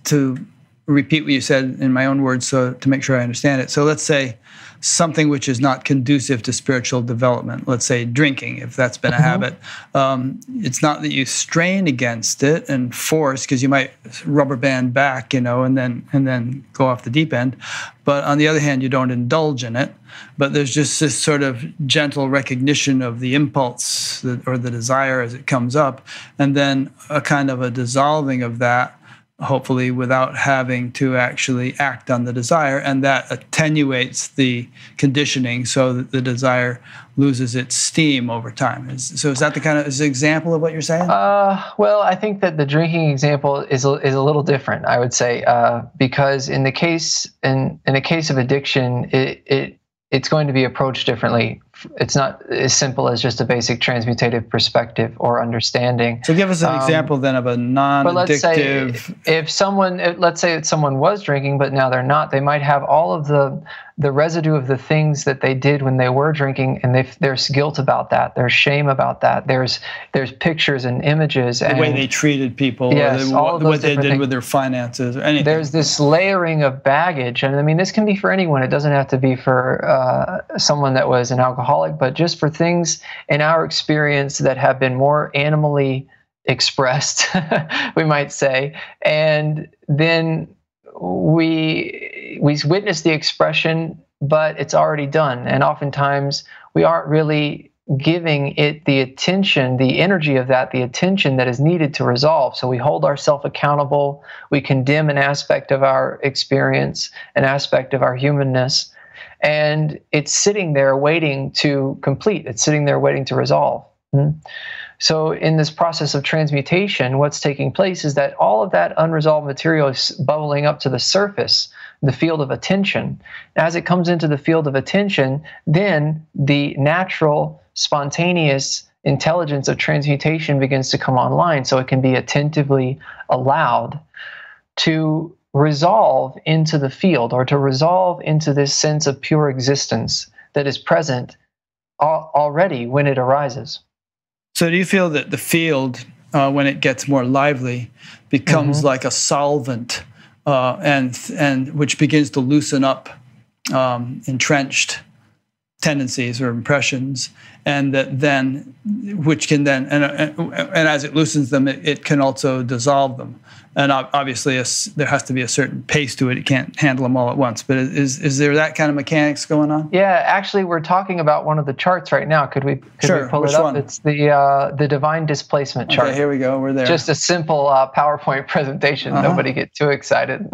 to repeat what you said in my own words, so to make sure I understand it. So let's say something which is not conducive to spiritual development, let's say drinking, if that's been a habit. It's not that you strain against it and force, because you might rubber band back, and then go off the deep end. But on the other hand, you don't indulge in it. But there's just this sort of gentle recognition of the impulse or the desire as it comes up, and then a kind of a dissolving of that, hopefully without having to actually act on the desire, and that attenuates the conditioning so that the desire loses its steam over time. So is that is the example of what you're saying? Well, I think that the drinking example is a little different, I would say, because in a case of addiction, it's going to be approached differently. It's not as simple as just a basic transmutative perspective or understanding. So give us an example then of a non-addictive. Let's say that someone was drinking, but now they're not. They might have all of the residue of the things that they did when they were drinking, and there's guilt about that. There's shame about that. There's pictures and images. The way they treated people, yes, or what they did with their finances, or anything. There's this layering of baggage. And I mean, this can be for anyone. It doesn't have to be for someone that was an alcoholic, but just for things in our experience that have been more animally expressed, we might say. And then we witness the expression, but it's already done. And oftentimes we aren't really giving it the attention, the energy of that, the attention that is needed to resolve. So we hold ourselves accountable. We condemn an aspect of our experience, an aspect of our humanness. And it's sitting there waiting to complete. It's sitting there waiting to resolve. So in this process of transmutation, what's taking place is that all of that unresolved material is bubbling up to the surface, the field of attention. As it comes into the field of attention, then the natural, spontaneous intelligence of transmutation begins to come online, so it can be attentively allowed to resolve into the field, or to resolve into this sense of pure existence that is present already when it arises. So do you feel that the field, when it gets more lively, becomes like a solvent, and which begins to loosen up entrenched tendencies or impressions, and that then, which can then, and as it loosens them, it can also dissolve them. And obviously, there has to be a certain pace to it. It can't handle them all at once. But is there that kind of mechanics going on? Yeah, actually, we're talking about one of the charts right now. Could we pull it up? One? It's the divine displacement chart. Okay, here we go. We're there. Just a simple PowerPoint presentation. Nobody get too excited.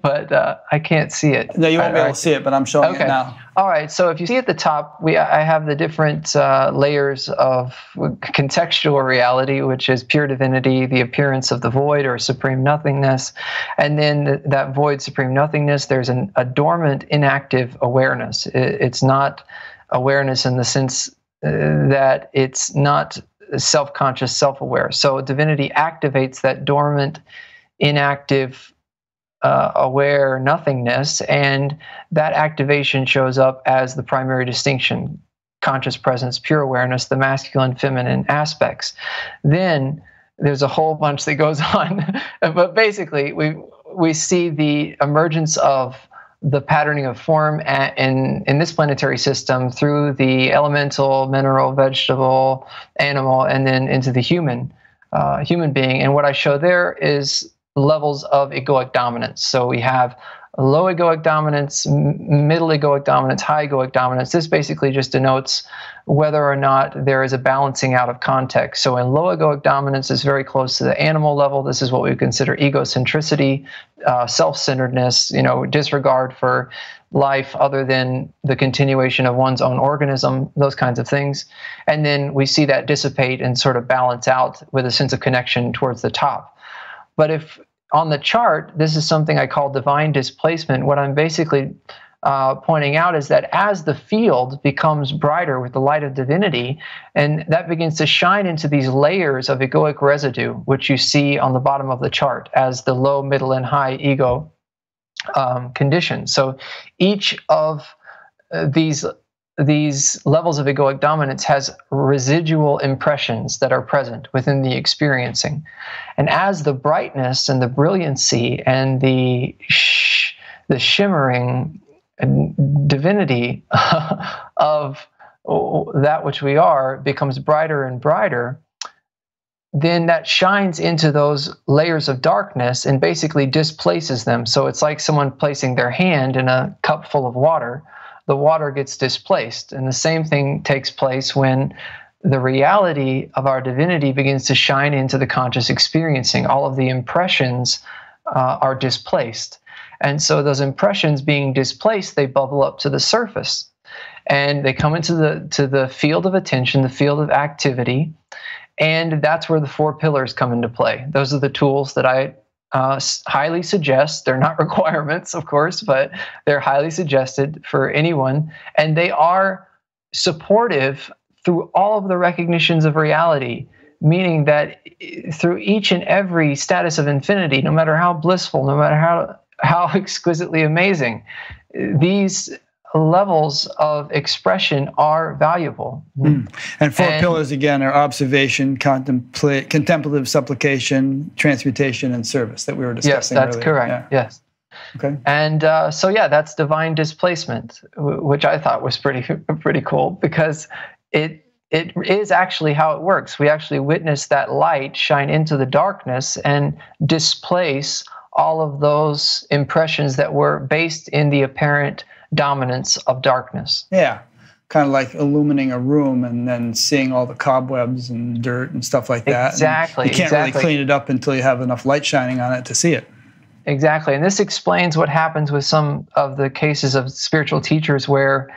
But I can't see it. No, you won't be able to see it, but I'm showing it now. All right. So if you see at the top, I have the different layers of contextual reality, which is pure divinity, the appearance of the void or supreme nothingness, and then that void, supreme nothingness. There's a dormant, inactive awareness. It's not awareness in the sense that it's not self-conscious, self-aware. So divinity activates that dormant, inactive, aware nothingness, and that activation shows up as the primary distinction: conscious presence, pure awareness, the masculine, feminine aspects. Then there's a whole bunch that goes on, but basically we see the emergence of the patterning of form in this planetary system through the elemental, mineral, vegetable, animal, and then into the human being. And what I show there is levels of egoic dominance. So we have low egoic dominance, middle egoic dominance, high egoic dominance. This basically just denotes whether or not there is a balancing out of context. So in low egoic dominance is very close to the animal level. This is what we consider egocentricity, self-centeredness, disregard for life other than the continuation of one's own organism, those kinds of things. And then we see that dissipate and sort of balance out with a sense of connection towards the top. But if on the chart, this is something I call divine displacement, what I'm basically pointing out is that as the field becomes brighter with the light of divinity, and that begins to shine into these layers of egoic residue, which you see on the bottom of the chart as the low, middle, and high ego conditions. So each of these levels of egoic dominance has residual impressions that are present within the experiencing. And as the brightness and the brilliancy and the shimmering divinity of that which we are becomes brighter and brighter, then that shines into those layers of darkness and basically displaces them. So it's like someone placing their hand in a cup full of water. The water gets displaced. And the same thing takes place when the reality of our divinity begins to shine into the conscious experiencing. All of the impressions are displaced. And so those impressions being displaced, they bubble up to the surface. And they come into the field of attention, the field of activity. And that's where the 4 pillars come into play. Those are the tools that I highly suggest. They're not requirements, of course, but they're highly suggested for anyone. And they are supportive through all of the recognitions of reality, meaning that through each and every status of infinity, no matter how blissful, no matter how exquisitely amazing, these levels of expression are valuable. And 4 pillars, again, are observation, contemplative supplication, transmutation, and service that we were discussing earlier. Yes, that's correct. Yeah. Yes. Okay. And that's divine displacement, which I thought was pretty cool, because it is actually how it works. We actually witness that light shine into the darkness and displace all of those impressions that were based in the apparent dominance of darkness. Yeah, kind of like illumining a room and then seeing all the cobwebs and dirt and stuff like that. Exactly. And you can't really clean it up until you have enough light shining on it to see it. Exactly. And this explains what happens with some of the cases of spiritual teachers where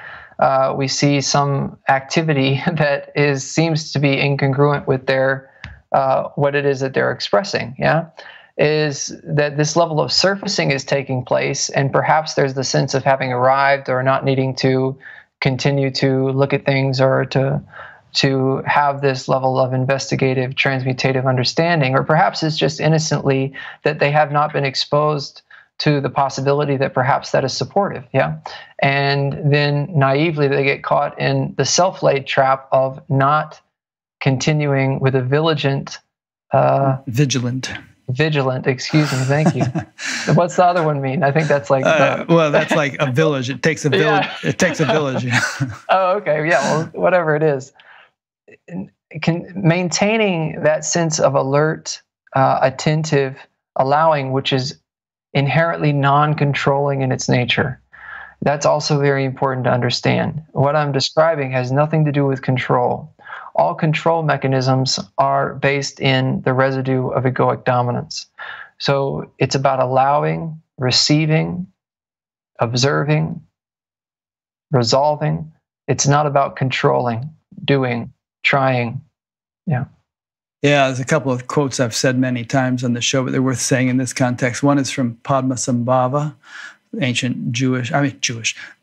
we see some activity that seems to be incongruent with their what it is that they're expressing. Yeah. Is that this level of surfacing is taking place, and perhaps there's the sense of having arrived or not needing to continue to look at things or to have this level of investigative, transmutative understanding, or perhaps it's just innocently that they have not been exposed to the possibility that perhaps that is supportive, yeah? And then naively they get caught in the self-laid trap of not continuing with a vigilant, excuse me, thank you. What's the other one mean? I think that's like well, that's like a village. It takes a village. Yeah. It takes a village. Oh, okay. Yeah. Well, whatever it is, maintaining that sense of alert, attentive, allowing, which is inherently non-controlling in its nature. That's also very important to understand. What I'm describing has nothing to do with control. All control mechanisms are based in the residue of egoic dominance. So it's about allowing, receiving, observing, resolving. It's not about controlling, doing, trying. Yeah. Yeah, there's a couple of quotes I've said many times on the show, but they're worth saying in this context. One is from Padmasambhava, ancient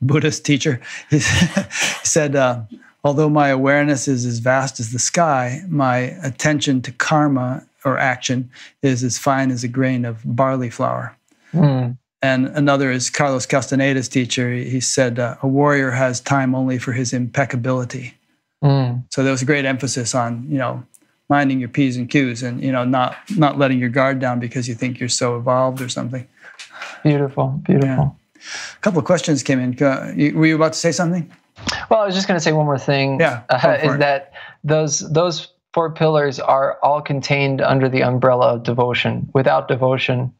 Buddhist teacher. He said, although my awareness is as vast as the sky, my attention to karma or action is as fine as a grain of barley flour. Mm. And another is Carlos Castaneda's teacher. He said, a warrior has time only for his impeccability. Mm. So there was a great emphasis on, minding your P's and Q's and, not letting your guard down because you think you're so evolved or something. Beautiful. Yeah. A couple of questions came in. Were you about to say something? Well, I was just going to say one more thing. Yeah, is that those 4 pillars are all contained under the umbrella of devotion. Without devotion,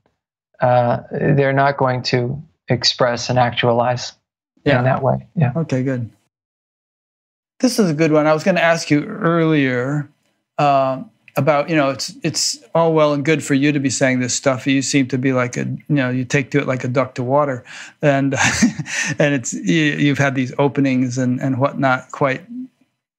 they're not going to express and actualize in that way. Yeah. Okay, good. This is a good one. I was going to ask you earlier about, it's all well and good for you to be saying this stuff. You seem to be like you take to it like a duck to water, and and you've had these openings and whatnot quite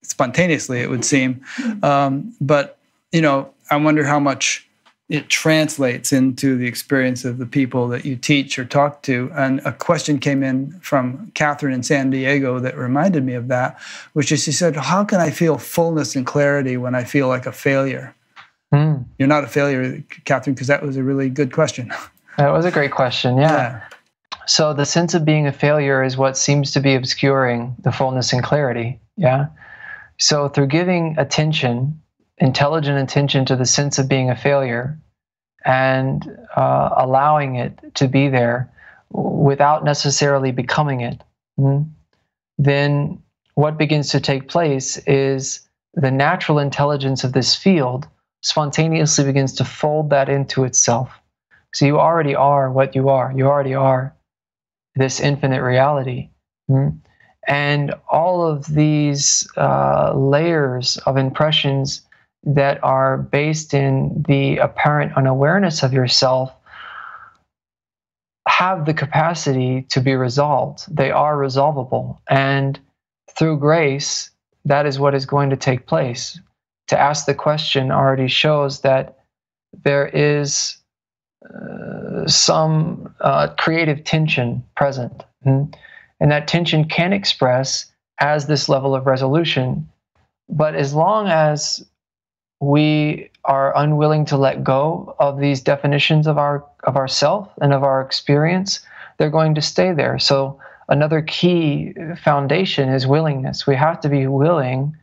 spontaneously, it would seem. But I wonder how much it translates into the experience of the people that you teach or talk to. And a question came in from Catherine in San Diego that reminded me of that, which is she said, how can I feel fullness and clarity when I feel like a failure? Mm. You're not a failure, Catherine, because that was a really good question. That was a great question, yeah. So the sense of being a failure is what seems to be obscuring the fullness and clarity, yeah? So through giving attention, intelligent attention to the sense of being a failure and allowing it to be there without necessarily becoming it, then what begins to take place is the natural intelligence of this field spontaneously begins to fold that into itself. So you already are what you are. You already are this infinite reality. And all of these layers of impressions that are based in the apparent unawareness of yourself have the capacity to be resolved. They are resolvable. And through grace, that is what is going to take place. To ask the question already shows that there is some creative tension present. And that tension can express as this level of resolution. But as long as we are unwilling to let go of these definitions of ourself and of our experience, they're going to stay there. So another key foundation is willingness. We have to be willing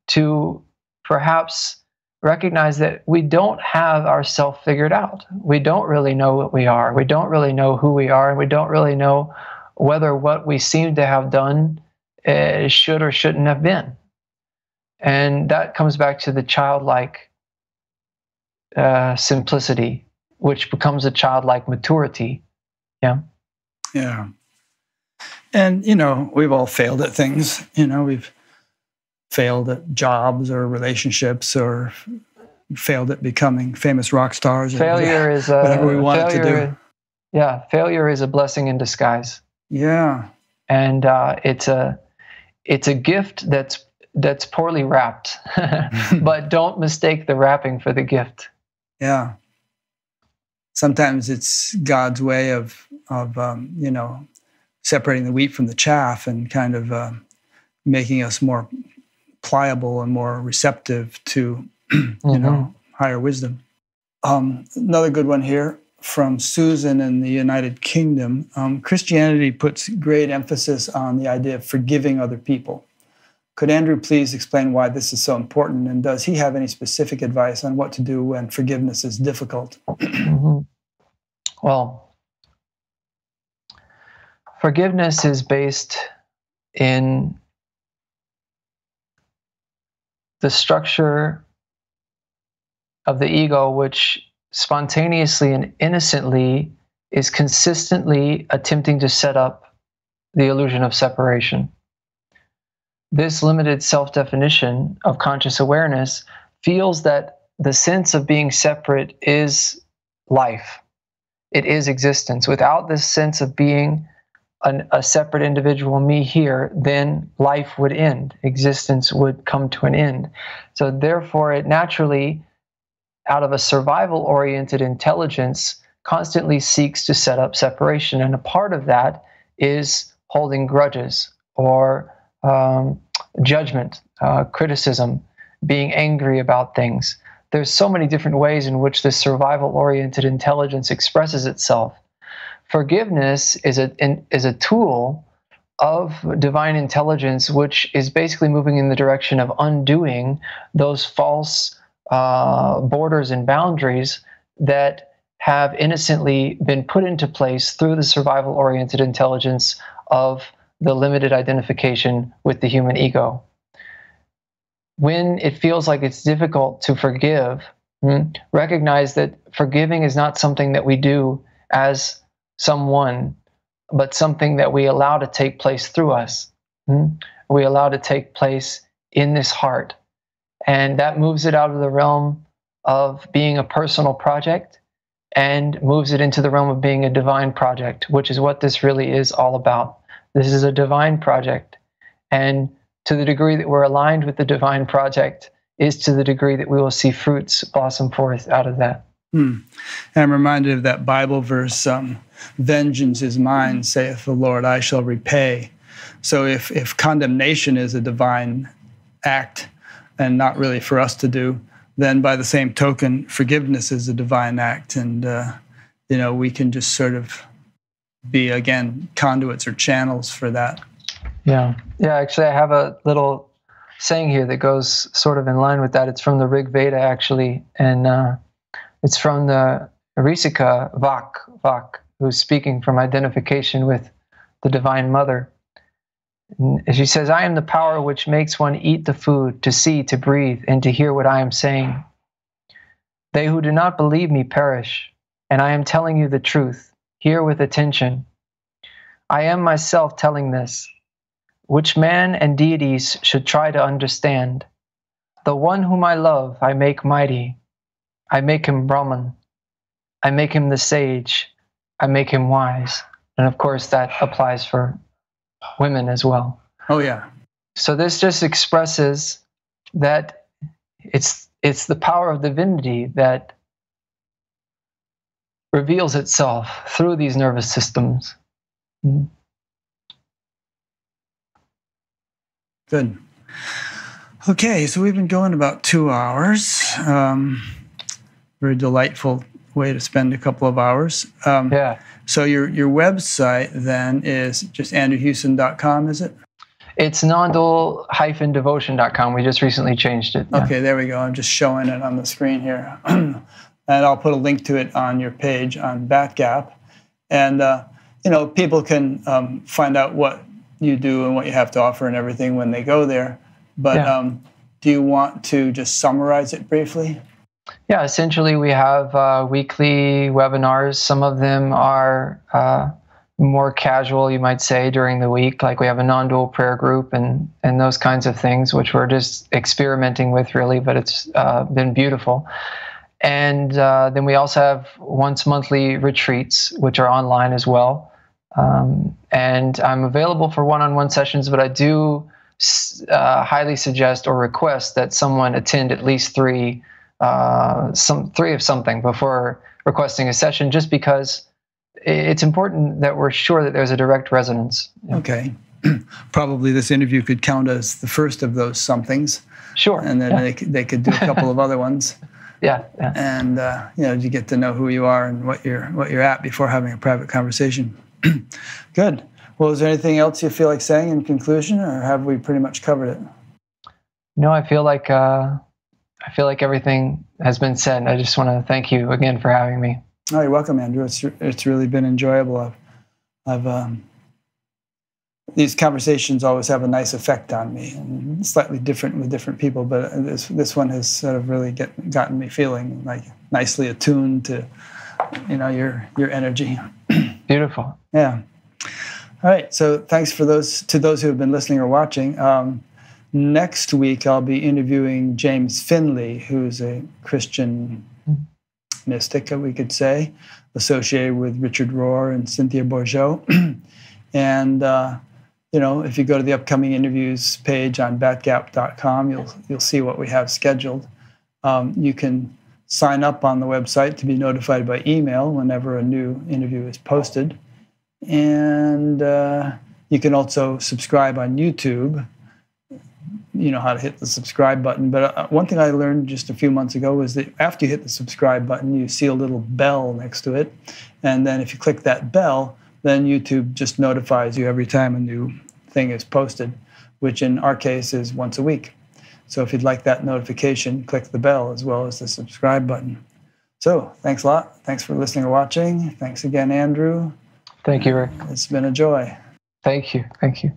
to perhaps recognize that we don't have ourself figured out. We don't really know what we are. We don't really know who we are, and we don't really know whether what we seem to have done should or shouldn't have been. And that comes back to the childlike simplicity, which becomes a childlike maturity. Yeah. Yeah. And, we've all failed at things. We've failed at jobs or relationships or failed at becoming famous rock stars. Failure is whatever we want to do. Yeah. Failure is a blessing in disguise. Yeah. And it's a gift that's poorly wrapped, but don't mistake the wrapping for the gift. Yeah. Sometimes it's God's way of separating the wheat from the chaff and kind of making us more pliable and more receptive to, higher wisdom. Another good one here from Susan in the United Kingdom. Christianity puts great emphasis on the idea of forgiving other people. Could Andrew please explain why this is so important, and does he have any specific advice on what to do when forgiveness is difficult? Well, forgiveness is based in the structure of the ego, which spontaneously and innocently is consistently attempting to set up the illusion of separation. This limited self-definition of conscious awareness feels that the sense of being separate is life. It is existence. Without this sense of being a separate individual, me here, then life would end. Existence would come to an end. So therefore, it naturally, out of a survival-oriented intelligence, constantly seeks to set up separation. And a part of that is holding grudges or judgment, criticism, being angry about things. There's so many different ways in which this survival-oriented intelligence expresses itself. Forgiveness is a tool of divine intelligence, which is basically moving in the direction of undoing those false borders and boundaries that have innocently been put into place through the survival-oriented intelligence of the limited identification with the human ego. When it feels like it's difficult to forgive, recognize that forgiving is not something that we do as someone, but something that we allow to take place through us. We allow to take place in this heart. And that moves it out of the realm of being a personal project and moves it into the realm of being a divine project, which is what this really is all about. This is a divine project. And to the degree that we're aligned with the divine project is to the degree that we will see fruits blossom forth out of that. I'm reminded of that Bible verse, vengeance is mine, saith the Lord, I shall repay. So if condemnation is a divine act and not really for us to do, then by the same token, forgiveness is a divine act. And, we can just sort of be, again, conduits or channels for that. Yeah. Actually, I have a little saying here that goes sort of in line with that. It's from the Rig Veda, actually, and it's from the Risika Vak, who's speaking from identification with the Divine Mother. And she says, I am the power which makes one eat the food, to see, to breathe, and to hear what I am saying. They who do not believe me perish, and I am telling you the truth. Hear with attention. I am myself telling this, which man and deities should try to understand. The one whom I love, I make mighty. I make him Brahman. I make him the sage. I make him wise. And of course, that applies for women as well. Oh, yeah. So this just expresses that it's the power of divinity that reveals itself through these nervous systems. Good. Okay, so we've been going about 2 hours. Very delightful way to spend a couple of hours. Yeah. So your website then is just andrewhewson.com, is it? It's nondul-devotion.com. We just recently changed it. Yeah. Okay, there we go. I'm just showing it on the screen here. And I'll put a link to it on your page on Batgap. And, people can find out what you do and what you have to offer and everything when they go there. But do you want to just summarize it briefly? Yeah, essentially we have weekly webinars. Some of them are more casual, you might say, during the week. Like we have a non-dual prayer group and those kinds of things, which we're just experimenting with really, but it's been beautiful. And then we also have once monthly retreats, which are online as well. And I'm available for one-on-one sessions, but I do highly suggest or request that someone attend at least three of something before requesting a session, just because it's important that we're sure that there's a direct resonance. Okay. Probably this interview could count as the first of those somethings. Sure. And then they could do a couple of other ones. Yeah. And you get to know who you are and what you're at before having a private conversation. Good. Well, is there anything else you feel like saying in conclusion, or have we pretty much covered it? No, I feel like everything has been said. I just want to thank you again for having me. Oh, you're welcome, Andrew. It's really been enjoyable. I've these conversations always have a nice effect on me, and slightly different with different people. But this one has sort of really gotten me feeling like nicely attuned to, your energy. Beautiful. Yeah. All right. So thanks to those who have been listening or watching. Next week I'll be interviewing James Finley, who's a Christian mystic, we could say, associated with Richard Rohr and Cynthia Bourgeault. And if you go to the upcoming interviews page on batgap.com, you'll see what we have scheduled. You can sign up on the website to be notified by email whenever a new interview is posted. And you can also subscribe on YouTube. You know how to hit the subscribe button. But one thing I learned just a few months ago was that after you hit the subscribe button, you see a little bell next to it. And then if you click that bell, then YouTube just notifies you every time a new thing is posted, which in our case is once a week. So if you'd like that notification, click the bell as well as the subscribe button. So thanks a lot. Thanks for listening or watching. Thanks again, Andrew. Thank you, Rick. It's been a joy. Thank you. Thank you.